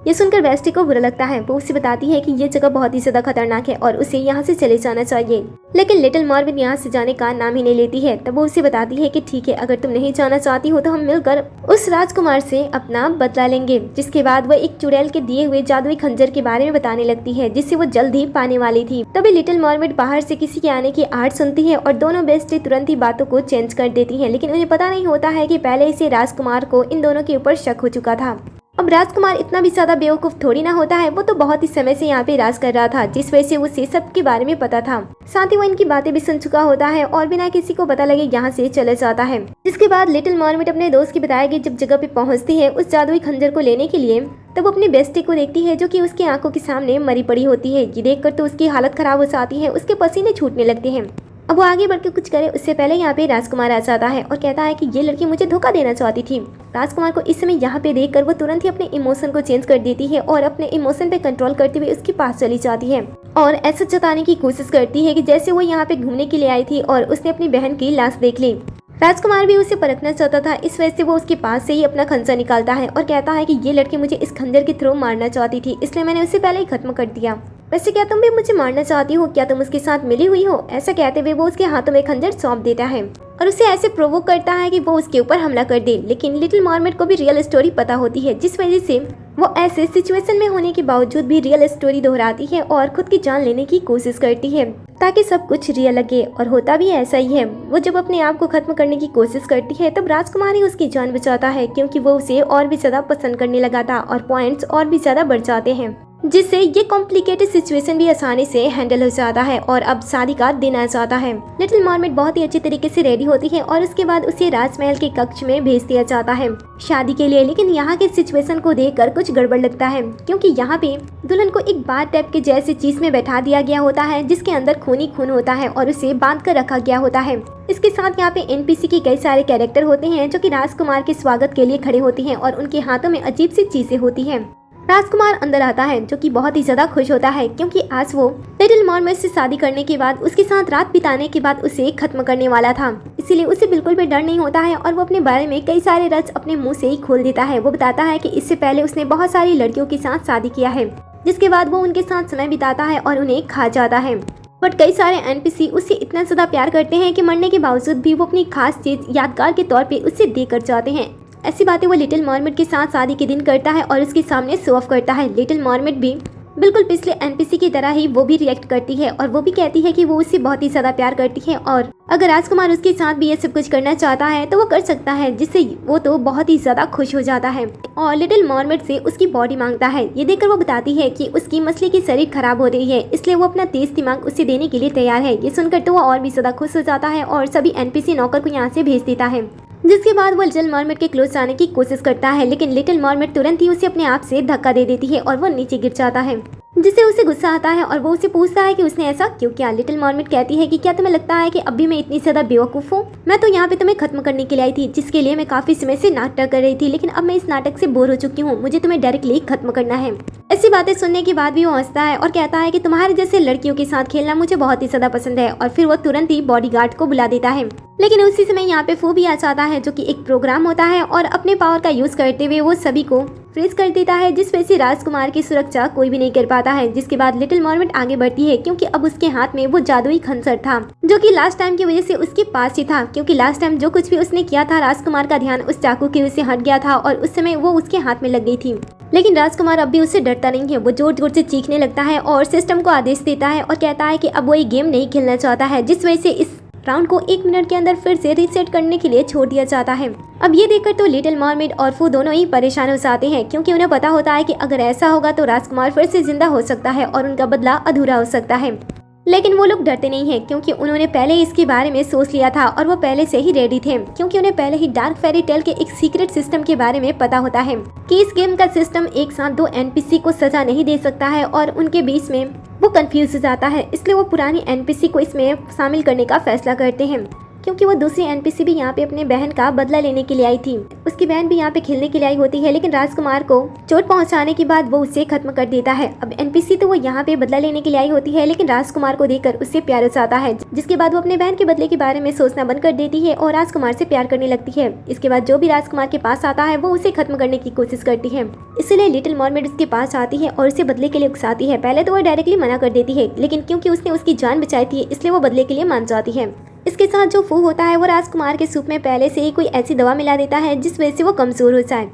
ये सुनकर बेस्टी को बुरा लगता है। वो उसे बताती है कि ये जगह बहुत ही ज्यादा खतरनाक है और उसे यहाँ से चले जाना चाहिए, लेकिन लिटिल मरमेड यहाँ से जाने का नाम ही नहीं लेती है। तब वो उसे बताती है कि ठीक है, अगर तुम नहीं जाना चाहती हो तो हम मिलकर उस राजकुमार से अपना बदला लेंगे। जिसके बाद वो एक चुड़ैल के दिए हुए जादुई खंजर के बारे में बताने लगती है जिससे वो जल्द ही पाने वाली थी। तभी लिटिल मरमेड बाहर से किसी के आने की आहट सुनती है और दोनों बेस्टी तुरंत ही बातों को चेंज कर देती है, लेकिन उन्हें पता नहीं होता है कि पहले से राजकुमार को इन दोनों के ऊपर शक हो चुका था। अब राजकुमार इतना भी ज्यादा बेवकूफ थोड़ी ना होता है, वो तो बहुत ही समय से यहाँ पे राज कर रहा था, जिस वजह से उसे सब के बारे में पता था। साथ ही वो इनकी बातें भी सुन चुका होता है और बिना किसी को पता लगे यहाँ से चले जाता है। जिसके बाद लिटिल मरमेड अपने दोस्त की बताया कि जब जगह पे पहुँचती है उस जादुई खंजर को लेने के लिए, तब वो अपनी बेस्टी को देखती है जो कि उसकी आंखों के सामने मरी पड़ी होती है। ये देखकर तो उसकी हालत खराब हो जाती है, उसके पसीने छूटने लगते हैं। अब वो आगे बढ़कर कुछ करे उससे पहले यहाँ पे राजकुमार आ जाता है और कहता है कि ये लड़की मुझे धोखा देना चाहती थी। राजकुमार को इस समय यहाँ पे देखकर वो तुरंत ही अपने इमोशन को चेंज कर देती है और अपने इमोशन पे कंट्रोल करते हुए उसके पास चली जाती है और ऐसा जताने की कोशिश करती है कि जैसे वो यहाँ पे घूमने के लिए आई थी और उसने अपनी बहन की लाश देख ली। राजकुमार भी उसे परखना चाहता था, इस वजह से वो उसके पास से ही अपना खंजर निकालता है और कहता है कि ये लड़की मुझे इस खंजर के थ्रू मारना चाहती थी, इसलिए मैंने उसे पहले ही खत्म कर दिया। वैसे क्या तुम भी मुझे मारना चाहती हो? क्या तुम उसके साथ मिली हुई हो? ऐसा कहते हुए वो उसके हाथों में खंजर सौंप देता है और उसे ऐसे प्रोवोक करता है कि वो उसके ऊपर हमला कर दे। लेकिन लिटिल मरमेड को भी रियल स्टोरी पता होती है, जिस वजह से वो ऐसे सिचुएशन में होने के बावजूद भी रियल स्टोरी दोहराती है और खुद की जान लेने की कोशिश करती है ताकि सब कुछ रियल लगे। और होता भी ऐसा ही है। वो जब अपने आप को खत्म करने की कोशिश करती है तब राजकुमार ही उसकी जान बचाता है, क्योंकि वो उसे और भी ज्यादा पसंद करने लगा था और पॉइंट्स और भी ज्यादा बढ़ जाते हैं, जिससे ये कॉम्प्लिकेटेड सिचुएशन भी आसानी से हैंडल हो जाता है। और अब शादी का दिन आ जाता है। लिटिल मरमेड बहुत ही अच्छे तरीके से रेडी होती है और उसके बाद उसे राजमहल के कक्ष में भेज दिया जाता है शादी के लिए। लेकिन यहाँ के सिचुएशन को देखकर कुछ गड़बड़ लगता है, क्योंकि यहाँ पे दुल्हन को एक बार टाइप के जैसी चीज में बैठा दिया गया होता है जिसके अंदर खून ही खून होता है और उसे बांध कर रखा गया होता है। इसके साथ यहाँ पे एनपीसी के कई सारे कैरेक्टर होते हैं जो कि राजकुमार के स्वागत के लिए खड़े होते हैं और उनके हाथों में अजीब सी चीजें होती हैं। राजकुमार अंदर आता है जो कि बहुत ही ज्यादा खुश होता है, क्योंकि आज वो लिटिल मरमेड से शादी करने के बाद उसके साथ रात बिताने के बाद उसे खत्म करने वाला था। इसीलिए उसे बिल्कुल भी डर नहीं होता है और वो अपने बारे में कई सारे राज अपने मुंह से ही खोल देता है। वो बताता है कि इससे पहले उसने बहुत सारी लड़कियों के साथ शादी किया है, जिसके बाद वो उनके साथ समय बिताता है और उन्हें खा जाता है। बट कई सारे एनपीसी उससे इतना ज्यादा प्यार करते हैं कि मरने के बावजूद भी वो अपनी खास चीज यादगार के तौर पे उससे देकर जाते हैं। ऐसी बातें वो लिटिल मरमेड के साथ शादी के दिन करता है और उसके सामने शो ऑफ करता है। लिटिल मरमेड भी बिल्कुल पिछले एनपीसी की तरह ही वो भी रिएक्ट करती है और वो भी कहती है कि वो उससे बहुत ही ज्यादा प्यार करती है और अगर राजकुमार उसके साथ भी ये सब कुछ करना चाहता है तो वो कर सकता है, जिससे वो तो बहुत ही ज्यादा खुश हो जाता है और लिटिल मरमेड से उसकी बॉडी मांगता है। ये देखकर वो बताती है कि उसकी मछली की शरीर खराब हो रही है, इसलिए वो अपना तेज दिमाग उसे देने के लिए तैयार है। ये सुनकर तो वो और भी ज्यादा खुश हो जाता है और सभी एनपीसी नौकर को यहाँ से भेज देता है, जिसके बाद वो लिटिल मरमेड के क्लोज आने की कोशिश करता है, लेकिन लिटिल मरमेड तुरंत ही उसे अपने आप से धक्का दे देती है और वो नीचे गिर जाता है, जिससे उसे गुस्सा आता है और वो उसे पूछता है कि उसने ऐसा क्यों किया। लिटिल मरमेड कहती है कि क्या तुम्हें लगता है कि अब भी मैं इतनी ज्यादा बेवकूफ हूँ? मैं तो यहाँ पे तुम्हें खत्म करने के लिए आई थी, जिसके लिए मैं काफी समय से नाटक कर रही थी, लेकिन अब मैं इस नाटक से बोर हो चुकी हूँ, मुझे तुम्हें डायरेक्टली खत्म करना है। ऐसी बातें सुनने के बाद भी वो हंसता है और कहता है कि तुम्हारे जैसे लड़कियों के साथ खेलना मुझे बहुत ही ज्यादा पसंद है, और फिर वो तुरंत ही बॉडीगार्ड को बुला देता है। लेकिन उसी समय यहाँ पे फू भी आ जाता है, जो कि एक प्रोग्राम होता है और अपने पावर का यूज करते हुए वो सभी को फ्रीज कर देता है, जिस वजह से राजकुमार की सुरक्षा कोई भी नहीं कर पाता है। जिसके बाद लिटिल मरमेड आगे बढ़ती है, क्योंकि अब उसके हाथ में वो जादुई खंजर था, जो कि लास्ट टाइम की वजह से उसके पास ही था, क्योंकि लास्ट टाइम जो कुछ भी उसने किया था राजकुमार का ध्यान उस चाकू की वजह से हट गया था और उस समय वो उसके हाथ में लग गई थी। लेकिन राजकुमार अब भी उससे डरता नहीं है, वो जोर जोर से चीखने लगता है और सिस्टम को आदेश देता है और कहता है कि अब वो ये गेम नहीं खेलना चाहता है, जिस वजह से इस राउंड को 1 मिनट के अंदर फिर से रीसेट करने के लिए छोड़ दिया जाता है। अब ये देखकर तो लिटिल मरमेड और फू दोनों ही परेशान हो जाते हैं, क्योंकि उन्हें पता होता है कि अगर ऐसा होगा तो राजकुमार फिर से जिंदा हो सकता है और उनका बदला अधूरा हो सकता है। लेकिन वो लोग डरते नहीं है, क्योंकि उन्होंने पहले इसके बारे में सोच लिया था और वो पहले से ही रेडी थे, क्योंकि उन्हें पहले ही डार्क फेरी टेल के एक सीक्रेट सिस्टम के बारे में पता होता है कि इस गेम का सिस्टम एक साथ 2 एनपीसी को सजा नहीं दे सकता है और उनके बीच में वो कंफ्यूज हो जाता है। इसलिए वो पुरानी एनपीसी को इसमें शामिल करने का फैसला करते हैं, क्योंकि वो दूसरी एनपीसी भी यहाँ पे अपने बहन का बदला लेने के लिए आई थी। उसकी बहन भी यहाँ पे खेलने के लिए आई होती है, लेकिन राजकुमार को चोट पहुंचाने के बाद वो उसे खत्म कर देता है। अब एनपीसी तो वो यहाँ पे बदला लेने के लिए आई होती है, लेकिन राजकुमार को देखकर उससे प्यार हो जाता है, जिसके बाद वो अपने बहन के बदले के बारे में सोचना बंद कर देती है और राजकुमार से प्यार करने लगती है। इसके बाद जो भी राजकुमार के पास आता है वो उसे खत्म करने की कोशिश करती है, इसलिए लिटिल मरमेड उसके पास आती है और उसे बदले के लिए उकसाती है। पहले तो वो डायरेक्टली मना कर देती है, लेकिन क्योंकि उसने उसकी जान बचाई थी इसलिए वो बदले के लिए मान जाती है। इसके साथ जो फू होता है वो राजकुमार के सूप में पहले से ही कोई ऐसी दवा मिला देता है जिस वजह से वो कमजोर हो जाए।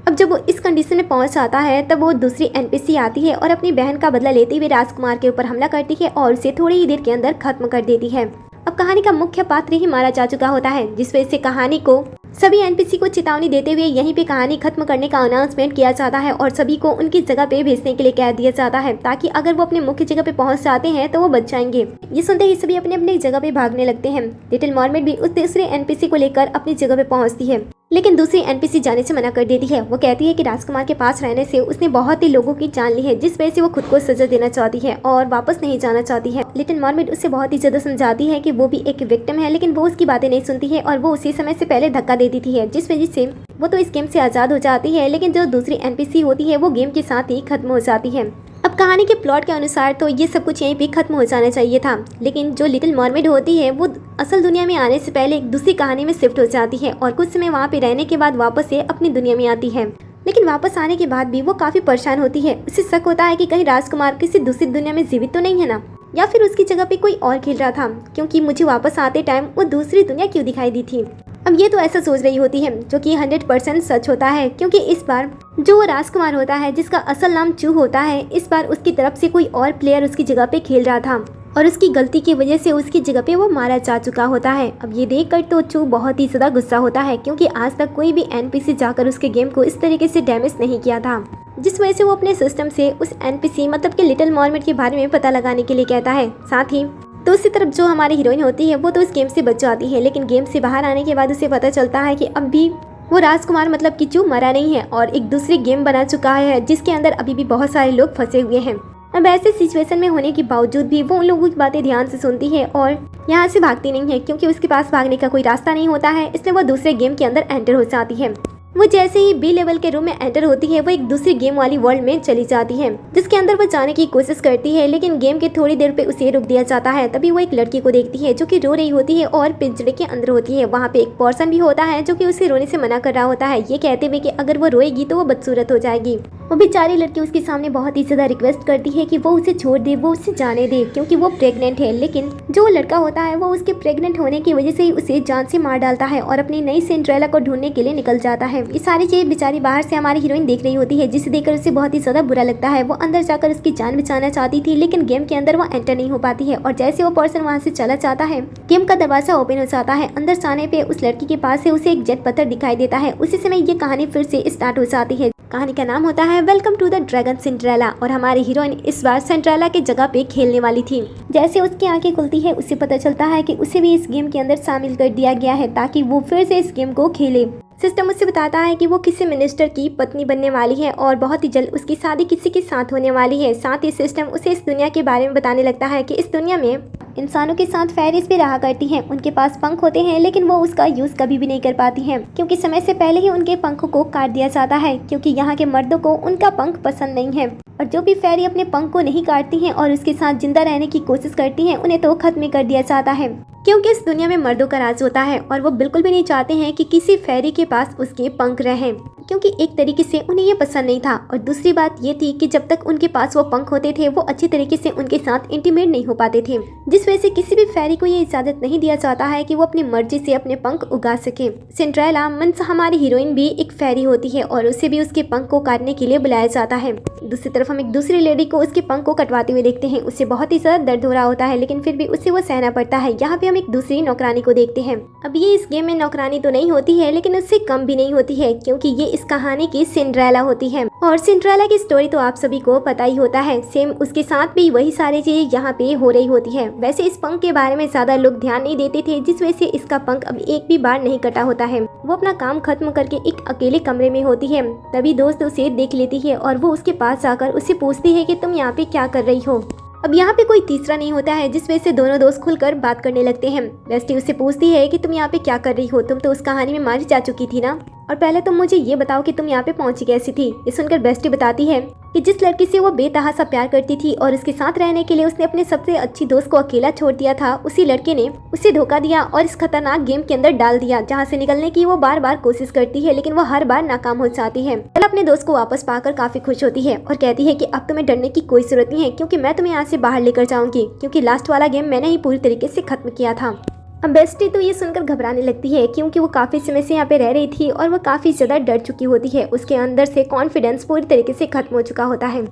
अब जब वो इस कंडीशन में पहुंच जाता है तब वो दूसरी एनपीसी आती है और अपनी बहन का बदला लेते हुए राजकुमार के ऊपर हमला करती है और उसे थोड़ी ही देर के अंदर खत्म कर देती है। अब कहानी का मुख्य पात्र ही मारा जा चुका होता है, जिस वजह से कहानी को सभी एनपीसी को चेतावनी देते हुए यहीं पे कहानी खत्म करने का अनाउंसमेंट किया जाता है और सभी को उनकी जगह पे भेजने के लिए कह दिया जाता है, ताकि अगर वो अपने मुख्य जगह पे पहुंच जाते हैं तो वो बच जाएंगे। ये सुनते ही सभी अपने अपने जगह पे भागने लगते हैं। लिटिल मरमेड भी उस दूसरे एनपीसी को लेकर अपनी जगह पे पहुंचती है, लेकिन दूसरी एनपीसी जाने से मना कर देती है। वो कहती है कि राजकुमार के पास रहने से उसने बहुत ही लोगों की जान ली है, जिस वजह से वो खुद को सजा देना चाहती है और वापस नहीं जाना चाहती है। लिटिल मरमेड उससे बहुत ही ज्यादा समझाती है कि वो भी एक विक्टिम है, लेकिन वो उसकी बातें नहीं सुनती है और वो उसी समय से पहले धक्का दे देती है, जिस वजह से वो तो इस गेम से आजाद हो जाती है, लेकिन जो दूसरी एनपीसी होती है वो गेम के साथ ही खत्म हो जाती है। अब कहानी के प्लॉट के अनुसार तो ये सब कुछ यहीं पे खत्म हो जाना चाहिए था, लेकिन जो लिटिल मरमेड होती है वो असल दुनिया में आने से पहले एक दूसरी कहानी में शिफ्ट हो जाती है और कुछ समय वहाँ पे रहने के बाद वापस से अपनी दुनिया में आती है। लेकिन वापस आने के बाद भी वो काफी परेशान होती है। उसे शक होता है कि कहीं राजकुमार किसी दूसरी दुनिया में जीवित तो नहीं है ना, या फिर उसकी जगह पे कोई और खेल रहा था, क्योंकि मुझे वापस आते टाइम वो दूसरी दुनिया क्यों दिखाई दी थी। अब ये तो ऐसा सोच रही होती है, जो कि 100% सच होता है, क्योंकि इस बार जो राजकुमार होता है जिसका असल नाम चू होता है, इस बार उसकी तरफ से कोई और प्लेयर उसकी जगह पे खेल रहा था और उसकी गलती की वजह से उसकी जगह पे वो मारा जा चुका होता है। अब ये देखकर तो चू बहुत ही ज्यादा गुस्सा होता है, क्योंकि आज तक कोई भी एनपीसी जाकर उसके गेम को इस तरीके से डैमेज नहीं किया था, जिस वजह से वो अपने सिस्टम से उस एनपीसी मतलब कि लिटिल मरमेड के बारे में पता लगाने के लिए कहता है। साथ ही दूसरी तरफ जो हमारी हीरोइन होती है वो तो इस गेम से बच जाती है, लेकिन गेम से बाहर आने के बाद उसे पता चलता है कि अब भी वो राजकुमार मतलब कि चू मरा नहीं है और एक दूसरी गेम बना चुका है, जिसके अंदर अभी भी बहुत सारे लोग फंसे हुए हैं। अब ऐसे सिचुएशन में होने के बावजूद भी वो उन लोगों की बातें ध्यान से सुनती है और यहाँ से भागती नहीं है, क्योंकि उसके पास भागने का कोई रास्ता नहीं होता है, इसलिए वो दूसरे गेम के अंदर एंटर हो जाती है। वो जैसे ही बी लेवल के रूम में एंटर होती है वो एक दूसरी गेम वाली वर्ल्ड में चली जाती है, जिसके अंदर वो जाने की कोशिश करती है, लेकिन गेम के थोड़ी देर पे उसे रोक दिया जाता है। तभी वो एक लड़की को देखती है जो कि रो रही होती है और पिंजरे के अंदर होती है। वहाँ पे एक पर्सन भी होता है जो कि उसे रोने से मना कर रहा होता है, ये कहते हुए कि अगर वो रोएगी तो वो बदसूरत हो जाएगी। वो बेचारी लड़की उसके सामने बहुत ही ज्यादा रिक्वेस्ट करती है कि वो उसे छोड़ दे, वो उसे जाने दे, क्योंकि वो प्रेग्नेंट है। लेकिन जो लड़का होता है वो उसके प्रेग्नेंट होने की वजह से ही उसे जान से मार डालता है और अपनी नई सिंड्रेला को ढूंढने के लिए निकल जाता है। ये सारी चीजें बेचारी बाहर से हमारी हीरोइन देख रही होती है, जिसे देखकर उसे बहुत ही ज्यादा बुरा लगता है। वो अंदर जाकर उसकी जान बचाना चाहती थी, लेकिन गेम के अंदर वो एंटर नहीं हो पाती है और जैसे वो पर्सन वहाँ से चला जाता है, गेम का दरवाजा ओपन हो जाता है। अंदर जाने पे उस लड़की के पास से उसे एक जेट पत्थर दिखाई देता है। उसी समय ये कहानी फिर से स्टार्ट हो जाती है। कहानी का नाम होता है welcome to the dragon Cinderella और हमारी हीरोइन इस बार सिंड्रेला की जगह पे खेलने वाली थी। जैसे उसकी आंखें खुलती है, उसे पता चलता है कि उसे भी इस गेम के अंदर शामिल कर दिया गया है ताकि वो फिर से इस गेम को खेले। सिस्टम उसे बताता है कि वो किसी मिनिस्टर की पत्नी बनने वाली है और बहुत ही जल्द उसकी शादी किसी के साथ होने वाली है। साथ ही सिस्टम उसे इस दुनिया के बारे में बताने लगता है कि इस दुनिया में इंसानों के साथ फेरिस भी रहा करती हैं। उनके पास पंख होते हैं, लेकिन वो उसका यूज कभी भी नहीं कर पाती हैं क्योंकि समय से पहले ही उनके पंखों को काट दिया जाता है, क्योंकि यहाँ के मर्दों को उनका पंख पसंद नहीं है। और जो भी फेरी अपने पंख को नहीं काटती हैं और उसके साथ जिंदा रहने की कोशिश करती हैं, उन्हें तो खत्म कर दिया जाता है, क्योंकि इस दुनिया में मर्दों का राज होता है और वो बिल्कुल भी नहीं चाहते हैं कि किसी फेरी के पास उसके पंख रहें, क्योंकि एक तरीके से उन्हें ये पसंद नहीं था। और दूसरी बात ये थी कि जब तक उनके पास वो पंख होते थे, वो अच्छी तरीके से उनके साथ इंटीमेट नहीं हो पाते थे, जिस वजह से किसी भी फेरी को ये इजाजत नहीं दिया जाता है कि वो अपनी मर्जी से अपने पंख उगा सके। सिंड्रेला मींस हमारी हीरोइन भी एक फेरी होती है और उसे भी उसके पंख को काटने के लिए बुलाया जाता है। दूसरी तरफ हम एक दूसरी लेडी को उसके पंख को कटवाते हुए देखते हैं। उसे बहुत ही ज्यादा दर्द हो रहा होता है, लेकिन फिर भी उसे वो सहना पड़ता है। यहाँ पे हम एक दूसरी नौकरानी को देखते हैं। अब ये इस गेम में नौकरानी तो नहीं होती है, लेकिन उससे कम भी नहीं होती है, क्योंकि ये इस कहानी की सिंड्रेला होती है। और सिंड्रेला की स्टोरी तो आप सभी को पता ही होता है। सेम उसके साथ भी वही सारी चीजें यहाँ पे हो रही होती है। वैसे इस पंख के बारे में ज्यादा लोग ध्यान नहीं देते थे, जिस वजह से इसका पंख अब एक भी बार नहीं कटा होता है। वो अपना काम खत्म करके एक अकेले कमरे में होती है, तभी दोस्त उसे देख लेती है और वो उसके पास जाकर उसे पूछती है कि तुम यहाँ पे क्या कर रही हो। अब यहाँ पे कोई तीसरा नहीं होता है, जिस वजह से दोनों दोस्त खुलकर बात करने लगते हैं। बेस्टी उससे पूछती है कि तुम यहाँ पे क्या कर रही हो, तुम तो उस कहानी में मारी जा चुकी थी ना, और पहले तुम मुझे ये बताओ कि तुम यहाँ पे पहुंची कैसी थी। ये सुनकर बेस्टी बताती है कि जिस लड़की से वो बेतहासा प्यार करती थी और उसके साथ रहने के लिए उसने अपने सबसे अच्छी दोस्त को अकेला छोड़ दिया था, उसी लड़के ने उसे धोखा दिया और इस खतरनाक गेम के अंदर डाल दिया, जहाँ से निकलने की वो बार बार कोशिश करती है, लेकिन वो हर बार नाकाम हो जाती है। कल अपने दोस्त को वापस पाकर काफी खुश होती है और कहती है कि अब तुम्हें डरने की कोई जरूरत नहीं है, क्योंकि मैं तुम्हें यहाँ से बाहर लेकर जाऊंगी, क्योंकि लास्ट वाला गेम मैंने ही पूरी तरीके से खत्म किया था। अब बेस्टी तो ये सुनकर घबराने लगती है, क्योंकि वो काफ़ी समय से यहाँ पे रह रही थी और वो काफ़ी ज़्यादा डर चुकी होती है। उसके अंदर से कॉन्फिडेंस पूरी तरीके से खत्म हो चुका होता है।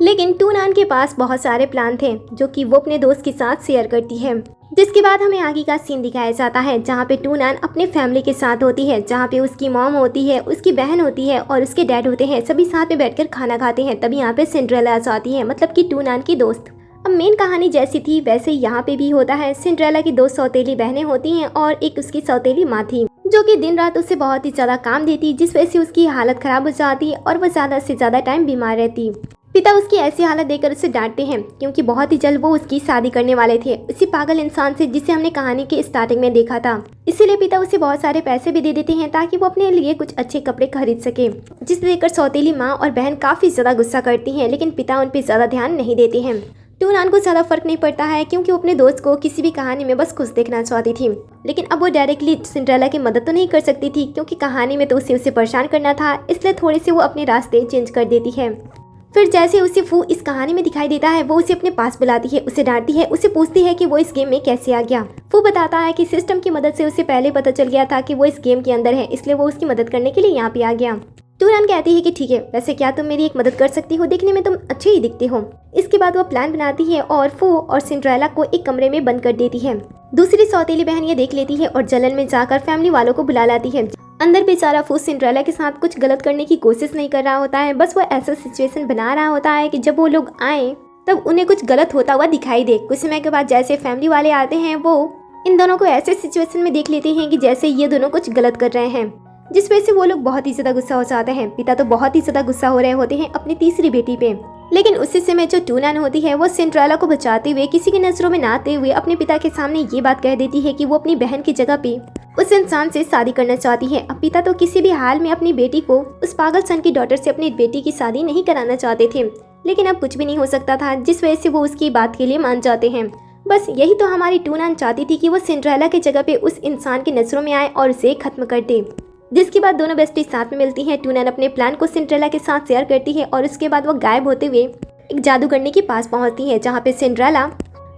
लेकिन टूनान के पास बहुत सारे प्लान थे जो कि वो अपने दोस्त के साथ शेयर करती है, जिसके बाद हमें आगे का सीन दिखाया जाता है, जहाँ पे टूनान अपने फैमिली के साथ होती है, जहाँ पे उसकी मॉम होती है, उसकी बहन होती है और उसके डैड होते हैं। सभी साथ में बैठकर खाना खाते हैं। तभी यहाँ पे सिंड्रेला आती है, मतलब कि टूनान की दोस्त। अब मेन कहानी जैसी थी वैसे ही यहाँ पे भी होता है। सिंड्रेला की दो सौतेली बहनें होती हैं और एक उसकी सौतेली माँ थी, जो कि दिन रात उसे बहुत ही ज्यादा काम देती, जिस वजह से उसकी हालत खराब हो जाती और वो ज्यादा से ज्यादा टाइम बीमार रहती। पिता उसकी ऐसी हालत देखकर उसे डांटते हैं, क्योंकि बहुत ही जल्द वो उसकी शादी करने वाले थे उसी पागल इंसान से जिसे हमने कहानी के स्टार्टिंग में देखा था। इसीलिए पिता उसे बहुत सारे पैसे भी दे देते हैं ताकि वो अपने लिए कुछ अच्छे कपड़े खरीद सके, जिसे देखकर सौतेली माँ और बहन काफी ज्यादा गुस्सा करती हैं, लेकिन पिता उन पर ज्यादा ध्यान नहीं देते हैं। टूनान को ज्यादा फर्क नहीं पड़ता है, क्योंकि वो अपने दोस्त को किसी भी कहानी में बस खुश देखना चाहती थी। लेकिन अब वो डायरेक्टली सिंड्रेला की मदद तो नहीं कर सकती थी, क्योंकि कहानी में तो उसे परेशान करना था, इसलिए थोड़े से वो अपने रास्ते चेंज कर देती है। फिर जैसे उसे फू इस कहानी में दिखाई देता है, वो उसे अपने पास बुलाती है, उसे डांटती है, उसे पूछती है कि वो इस गेम में कैसे आ गया। फू बताता है कि सिस्टम की मदद से उसे पहले पता चल गया था कि वो इस गेम के अंदर है, इसलिए वो उसकी मदद करने के लिए यहाँ पे आ गया। टूनान कहती है कि ठीक है, वैसे क्या तुम मेरी एक मदद कर सकती हो, देखने में तुम अच्छे ही दिखते हो। इसके बाद वो प्लान बनाती है और फू और सिंड्रेला को एक कमरे में बंद कर देती है। दूसरी सौतेली बहन ये देख लेती है और जलन में जाकर फैमिली वालों को बुला लाती है। अंदर बेचारा फू सिंड्रेला के साथ कुछ गलत करने की कोशिश नहीं कर रहा होता है, बस वो ऐसा सिचुएशन बना रहा होता है कि जब वो लोग आए तब उन्हें कुछ गलत होता हुआ दिखाई दे। कुछ समय के बाद जैसे फैमिली वाले आते हैं, वो इन दोनों को ऐसे सिचुएशन में देख लेते हैं कि जैसे ये दोनों कुछ गलत कर रहे हैं, जिस वजह से वो लोग बहुत ही ज्यादा गुस्सा हो जाते हैं। पिता तो बहुत ही ज्यादा गुस्सा हो रहे होते हैं अपनी तीसरी बेटी पे, लेकिन उसी समय जो टूनान होती है वो सिंड्रेला को बचाते हुए किसी की नजरों में ना आते हुए अपने पिता के सामने ये बात कह देती है कि वो अपनी बहन की जगह पे उस इंसान से शादी करना चाहती है। अब पिता तो किसी भी हाल में अपनी बेटी को उस पागल सन की डॉटर से अपनी बेटी की शादी नहीं कराना चाहते थे, लेकिन अब कुछ भी नहीं हो सकता था, जिस वजह से वो उसकी बात के लिए मान जाते हैं। बस यही तो हमारी टूनान चाहती थी कि वो सिंड्रेला की जगह पे उस इंसान की नजरों में आए और उसे खत्म कर दे। जिसके बाद दोनों बेस्टी साथ में मिलती हैं। टूनान अपने प्लान को सिंड्रेला के साथ शेयर करती है और उसके बाद वो गायब होते हुए एक जादूगरनी के पास पहुंचती है, जहाँ पे सिंड्रेला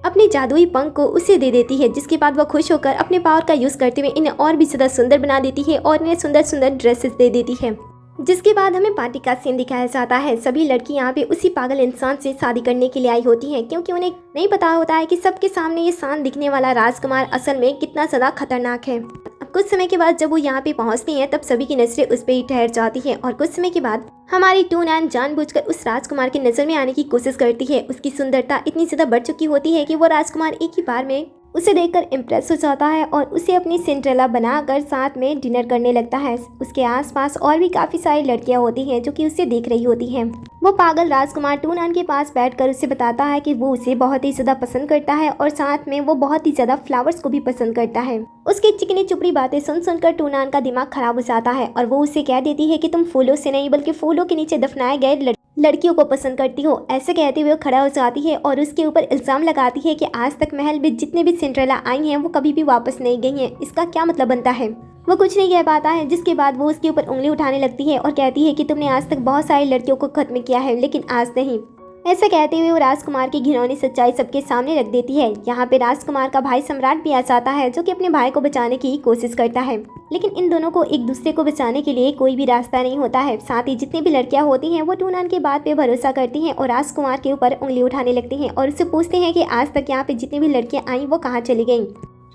अपने जादुई पंख को उसे दे देती है, जिसके बाद वो खुश होकर अपने पावर का यूज करते हुए इन्हें और भी ज्यादा सुंदर बना देती है और इन्हें सुंदर सुंदर ड्रेसेस दे देती है। जिसके बाद हमें पार्टी का सीन दिखाया जाता है। सभी लड़की यहाँ पे उसी पागल इंसान से शादी करने के लिए आई होती हैं, क्योंकि उन्हें नहीं पता होता है कि सबके सामने ये शांत दिखने वाला राजकुमार असल में कितना ज्यादा खतरनाक है। अब कुछ समय के बाद जब वो यहाँ पे पहुँचती हैं तब सभी की नजरें उस पर ही ठहर जाती है और कुछ समय के बाद हमारी टूनैन जानबूझकर उस राजकुमार की नजर में आने की कोशिश करती है। उसकी सुंदरता इतनी ज्यादा बढ़ चुकी होती है कि वो राजकुमार एक ही बार में उसे देखकर इम्प्रेस हो जाता है और उसे अपनी सिंड्रेला बनाकर साथ में डिनर करने लगता है। उसके आसपास और भी काफी सारी लड़कियां होती हैं जो कि उसे देख रही होती हैं। वो पागल राजकुमार टूनैन के पास बैठकर उसे बताता है कि वो उसे बहुत ही ज्यादा पसंद करता है और साथ में वो बहुत ही ज्यादा फ्लावर्स को भी पसंद करता है। उसकी चिकनी चुपड़ी बातें सुन सुनकर टूनैन का दिमाग खराब हो जाता है और वो उसे कह देती है कि तुम फूलों से नहीं बल्कि फूलों के नीचे दफनाए गए लड़कियों को पसंद करती हो। ऐसे कहते हुए वो खड़ा हो जाती है और उसके ऊपर इल्जाम लगाती है कि आज तक महल में जितने भी सिंड्रेला आई हैं वो कभी भी वापस नहीं गई हैं। इसका क्या मतलब बनता है? वो कुछ नहीं कह पाता है, जिसके बाद वो उसके ऊपर उंगली उठाने लगती है और कहती है कि तुमने आज तक बहुत सारी लड़कियों को खत्म किया है लेकिन आज नहीं। ऐसा कहते हुए वो राजकुमार की घिनौनी सच्चाई सबके सामने रख देती है। यहाँ पे राजकुमार का भाई सम्राट भी आ जाता है जो कि अपने भाई को बचाने की कोशिश करता है, लेकिन इन दोनों को एक दूसरे को बचाने के लिए कोई भी रास्ता नहीं होता है। साथ ही जितनी भी लड़कियां होती हैं वो टूनैन की बात पे भरोसा करती हैं और राजकुमार के ऊपर उंगली उठाने लगती हैं और उससे पूछते हैं कि आज तक यहाँ पे जितनी भी लड़कियां आई वो कहाँ चली गईं।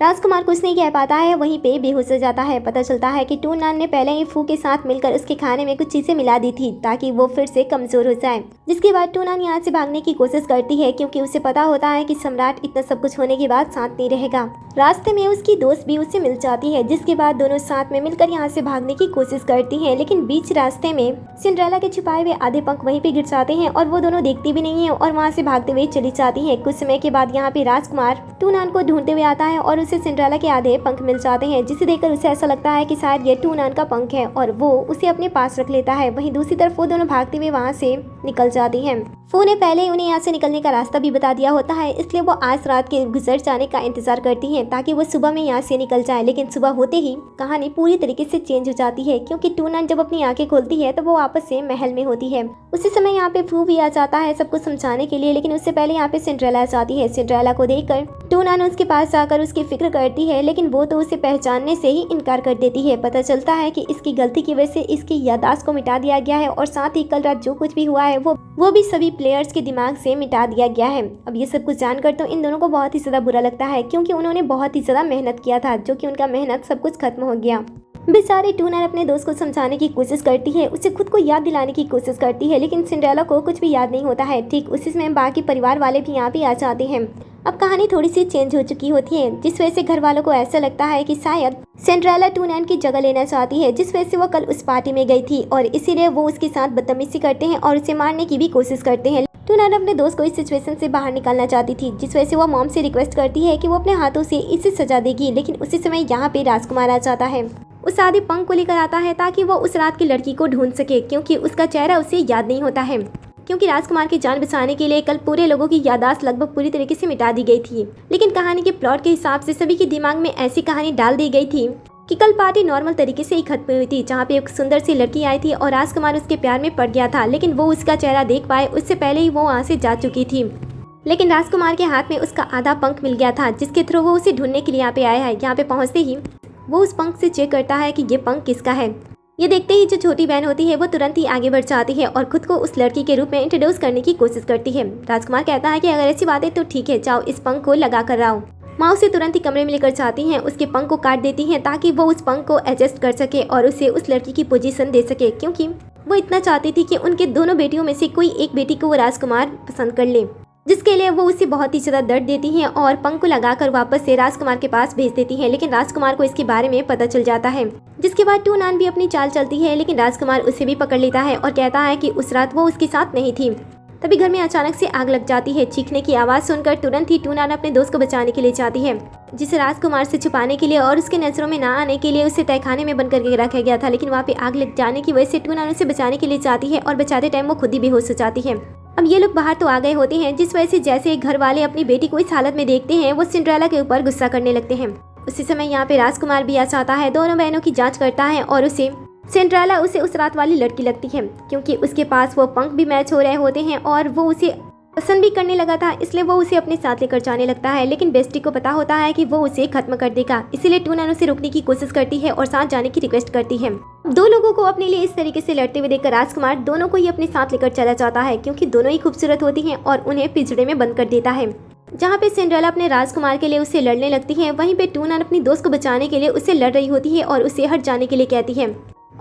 राजकुमार कुछ नहीं कह पाता है, वहीं पे बेहोश हो जाता है। पता चलता है कि टूनैन ने पहले ही फू के साथ मिलकर उसके खाने में कुछ चीजें मिला दी थी ताकि वो फिर से कमजोर हो जाए। जिसके बाद टूनैन यहाँ से भागने की कोशिश करती है क्योंकि उसे पता होता है कि सम्राट इतना सब कुछ होने के बाद साथ नहीं रहेगा। रास्ते में उसकी दोस्त भी उससे मिल जाती है, जिसके बाद दोनों साथ में मिलकर यहाँ से भागने की कोशिश करती हैं, लेकिन बीच रास्ते में सिंड्रेला के छुपाए हुए आधे पंख वहीं पे गिर जाते हैं और वो दोनों देखती भी नहीं है और वहाँ से भागते हुए चली जाती है। कुछ समय के बाद यहाँ पे राजकुमार टूनैन को ढूंढते हुए आता है और उसे सिंड्रेला के आधे पंख मिल जाते हैं, जिसे देखकर उसे ऐसा लगता है कि शायद ये टूनैन का पंख है और वो उसे अपने पास रख लेता है। वहीं दूसरी तरफ वो दोनों भागते हुए वहाँ से निकल जाती हैं। फू ने पहले ही उन्हें यहाँ से निकलने का रास्ता भी बता दिया होता है, इसलिए वो आज रात के गुजर जाने का इंतजार करती हैं ताकि वो सुबह में यहाँ से निकल जाए। लेकिन सुबह होते ही कहानी पूरी तरीके से चेंज हो जाती है क्योंकि टूनैन जब अपनी आंखें खोलती है तो वो वापस से महल में होती है। उसी समय यहाँ पे फू भी आ जाता है सबको समझाने के लिए, लेकिन उससे पहले यहाँ पे सिंड्रेला आ जाती है। सिंड्रेला को देखकर टूनैन उसके पास जाकर उसकी फिक्र करती है, लेकिन वो तो उसे पहचानने से ही इनकार कर देती है। पता चलता है कि इसकी गलती की वजह से इसकी याददाश्त को मिटा दिया गया है और साथ ही कल रात जो कुछ भी हुआ है वो भी सभी प्लेयर्स के दिमाग से मिटा दिया गया है। अब ये सब कुछ जानकर तो इन दोनों को बहुत ही ज्यादा बुरा लगता है क्योंकि उन्होंने बहुत ही ज्यादा मेहनत किया था, जो कि उनका मेहनत सब कुछ खत्म हो गया। बेचारे टूनैन अपने दोस्त को समझाने की कोशिश करती है, उसे खुद को याद दिलाने की कोशिश करती है, लेकिन सिंड्रेला को कुछ भी याद नहीं होता है। ठीक उसी समय बाकी परिवार वाले भी यहाँ पे आ जाते हैं। अब कहानी थोड़ी सी चेंज हो चुकी होती है, जिस वजह से घर वालों को ऐसा लगता है कि शायद सिंड्रेला टूनैन की जगह लेना चाहती है, जिस वजह से वो कल उस पार्टी में गई थी और इसीलिए वो उसके साथ बदतमीजी करते हैं और उसे मारने की भी कोशिश करते हैं। टूनैन अपने दोस्त को इस सिचुएशन से बाहर निकालना चाहती थी, जिस वजह से वो मॉम से रिक्वेस्ट करती है कि वो अपने हाथों से इसे सजा देगी, लेकिन उसी समय यहाँ पे राजकुमार आ जाता है। उस आधे पंख को लेकर आता है ताकि वो उस रात की लड़की को ढूंढ सके, क्योंकि उसका चेहरा उसे याद नहीं होता है, क्योंकि राजकुमार की जान बचाने के लिए कल पूरे लोगों की याददाश्त लगभग पूरी तरीके से मिटा दी गई थी। लेकिन कहानी के प्लॉट के हिसाब से सभी के दिमाग में ऐसी कहानी डाल दी गई थी कि कल पार्टी नॉर्मल तरीके से ही खत्म हुई थी, जहाँ पे एक सुंदर सी लड़की आई थी और राजकुमार उसके प्यार में पड़ गया था, लेकिन वो उसका चेहरा देख पाए उससे पहले ही वो वहाँ से जा चुकी थी। लेकिन राजकुमार के हाथ में उसका आधा पंख मिल गया था, जिसके थ्रू वो उसे ढूंढने के लिए यहाँ पे आया है। यहाँ पे पहुँचते ही वो उस पंख से चेक करता है कि ये पंख किसका है। ये देखते ही जो छोटी बहन होती है वो तुरंत ही आगे बढ़ जाती है और खुद को उस लड़की के रूप में इंट्रोड्यूस करने की कोशिश करती है। राजकुमार कहता है कि अगर ऐसी बात है तो ठीक है, जाओ इस पंख को लगा कर आओ। माँ उसे तुरंत ही कमरे में लेकर जाती हैं, उसके पंख को काट देती हैं ताकि वो उस पंख को एडजस्ट कर सके और उसे उस लड़की की पोजीशन दे सके, क्योंकि वो इतना चाहती थी कि उनके दोनों बेटियों में से कोई एक बेटी को वो राजकुमार पसंद कर ले, जिसके लिए वो उसे बहुत ही ज्यादा दर्द देती हैं और पंख को लगाकर वापस से राजकुमार के पास भेज देती हैं। लेकिन राजकुमार को इसके बारे में पता चल जाता है, जिसके बाद टूनैन भी अपनी चाल चलती है, लेकिन राजकुमार उसे भी पकड़ लेता है और कहता है कि उस रात वो उसके साथ नहीं थी। तभी घर में अचानक से आग लग जाती है। चीखने की आवाज़ सुनकर तुरंत ही टूनैन अपने दोस्त को बचाने के लिए जाती है, जिसे राजकुमार से छुपाने के लिए और उसके नजरों में ना आने के लिए उसे तहखाने में बंद करके रखा गया था। लेकिन वहाँ पे आग लग जाने की वजह से टूनैन उसे बचाने के लिए जाती है और बचाते टाइम वो खुद ही बेहोश हो जाती है। अब ये लोग बाहर तो आ गए होते हैं, जिस वजह से जैसे घर वाले अपनी बेटी को इस हालत में देखते हैं वो सिंड्रेला के ऊपर गुस्सा करने लगते हैं। उसी समय यहाँ पे राजकुमार भी आ जाता है, दोनों बहनों की जांच करता है और सिंड्रेला उसे उस रात वाली लड़की लगती है, क्योंकि उसके पास वो पंख भी मैच हो रहे होते हैं और वो उसे पसंद भी करने लगा था, इसलिए वो उसे अपने साथ लेकर जाने लगता है। लेकिन बेस्टी को पता होता है कि वो उसे खत्म कर देगा, इसीलिए टूनान उसे रोकने की कोशिश करती है और साथ जाने की रिक्वेस्ट करती है। दो लोगों को अपने लिए इस तरीके से लड़ते हुए देखकर राजकुमार दोनों को ही अपने साथ लेकर चला जाता है, क्योंकि दोनों ही खूबसूरत होती हैं, और उन्हें पिंजरे में बंद कर देता है। जहाँ पे सिंड्रेला अपने राजकुमार के लिए उससे लड़ने लगती है, वहीं पे टूनान अपनी दोस्त को बचाने के लिए उससे लड़ रही होती है और उसे हट जाने के लिए कहती है।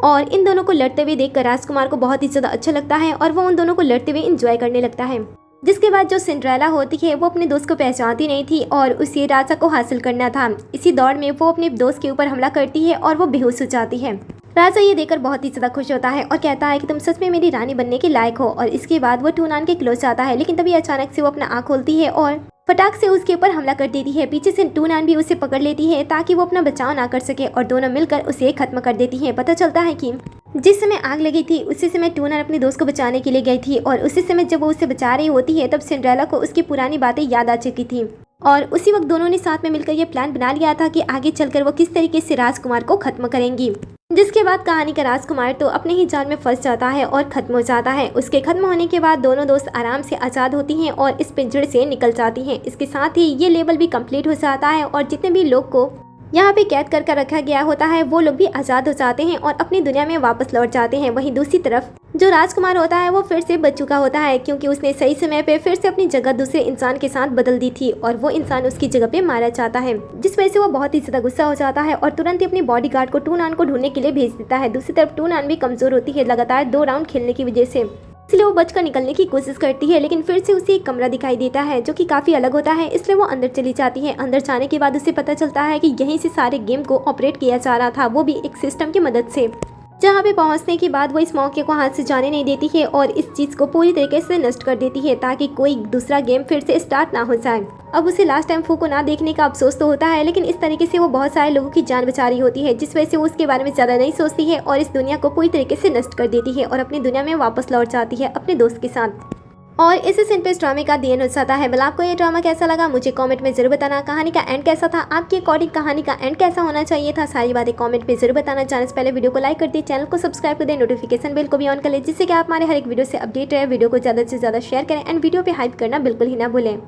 और इन दोनों को लड़ते हुए देखकर राजकुमार को बहुत ही ज्यादा अच्छा लगता है और वो उन दोनों को लड़ते हुए एंजॉय करने लगता है। जिसके बाद जो सिंड्रेला होती है वो अपने दोस्त को पहचानती नहीं थी और उसे राजा को हासिल करना था। इसी दौड़ में वो अपने दोस्त के ऊपर हमला करती है और वो बेहोश हो जाती है। राजा ये देखकर बहुत ही ज्यादा खुश होता है और कहता है कि तुम सच में मेरी रानी बनने के लायक हो। और इसके बाद वो टूनान के क्लोज आता है, लेकिन तभी अचानक से वो अपना आँख खोलती है और फटाक से उसके ऊपर हमला कर देती है। पीछे से टूनान भी उसे पकड़ लेती है ताकि वो अपना बचाव ना कर सके और दोनों मिलकर उसे खत्म कर देती है। पता चलता है कि जिस समय आग लगी थी उसी समय टूनान अपने दोस्त को बचाने के लिए गई थी, और उसी समय जब वो उसे बचा रही होती है तब सिंड्रेला को उसकी पुरानी बातें याद आ चुकी थी। और उसी वक्त दोनों ने साथ में मिलकर ये प्लान बना लिया था कि आगे चलकर वो किस तरीके से राजकुमार को खत्म करेंगी। जिसके बाद कहानी का राजकुमार तो अपने ही जाल में फंस जाता है और खत्म हो जाता है। उसके खत्म होने के बाद दोनों दोस्त आराम से आज़ाद होती हैं और इस पिंजरे से निकल जाती हैं। इसके साथ ही ये लेवल भी कंप्लीट हो जाता है और जितने भी लोग को यहाँ पे कैद कर रखा गया होता है वो लोग भी आज़ाद हो जाते हैं और अपनी दुनिया में वापस लौट जाते हैं। वहीं दूसरी तरफ जो राजकुमार होता है वो फिर से बच चुका होता है, क्योंकि उसने सही समय पे फिर से अपनी जगह दूसरे इंसान के साथ बदल दी थी और वो इंसान उसकी जगह पे मारा जाता है। जिस वजह से वो बहुत ही ज्यादा गुस्सा हो जाता है और तुरंत ही अपने बॉडीगार्ड को टूनान को ढूंढने के लिए भेज देता है। दूसरी तरफ टूनान भी कमजोर होती है लगातार 2 राउंड खेलने की वजह से, इसलिए वो बचकर निकलने की कोशिश करती है। लेकिन फिर से उसे एक कमरा दिखाई देता है जो कि काफी अलग होता है, इसलिए वो अंदर चली जाती है। अंदर जाने के बाद उसे पता चलता है कि यहीं से सारे गेम को ऑपरेट किया जा रहा था, वो भी एक सिस्टम की मदद से। जहाँ पे पहुँचने के बाद वो इस मौके को हाथ से जाने नहीं देती है और इस चीज़ को पूरी तरीके से नष्ट कर देती है ताकि कोई दूसरा गेम फिर से स्टार्ट ना हो जाए। अब उसे लास्ट टाइम फू को ना देखने का अफसोस तो होता है, लेकिन इस तरीके से वो बहुत सारे लोगों की जान बचा रही होती है, जिस वजह से वो उसके बारे में ज़्यादा नहीं सोचती है और इस दुनिया को पूरी तरीके से नष्ट कर देती है और अपनी दुनिया में वापस लौट जाती है अपने दोस्त के साथ। और इसी सीन पे इस ड्रामे का दी एंड हो जाता है। भला आपको ये ड्रामा कैसा लगा मुझे कमेंट में जरूर बताना। कहानी का एंड कैसा था, आपके अकॉर्डिंग कहानी का एंड कैसा होना चाहिए था, सारी बातें कमेंट में जरूर बताना। जाने से पहले वीडियो को लाइक कर दिए, चैनल को सब्सक्राइब कर दें, नोटिफिकेशन बेल को भी ऑन कर लें, जिससे कि आप हमारे हर एक वीडियो से अपडेट रहे। वीडियो को ज़्यादा से ज़्यादा शेयर करें एंड वीडियो पे हाइप करना बिल्कुल ही ना भूलें।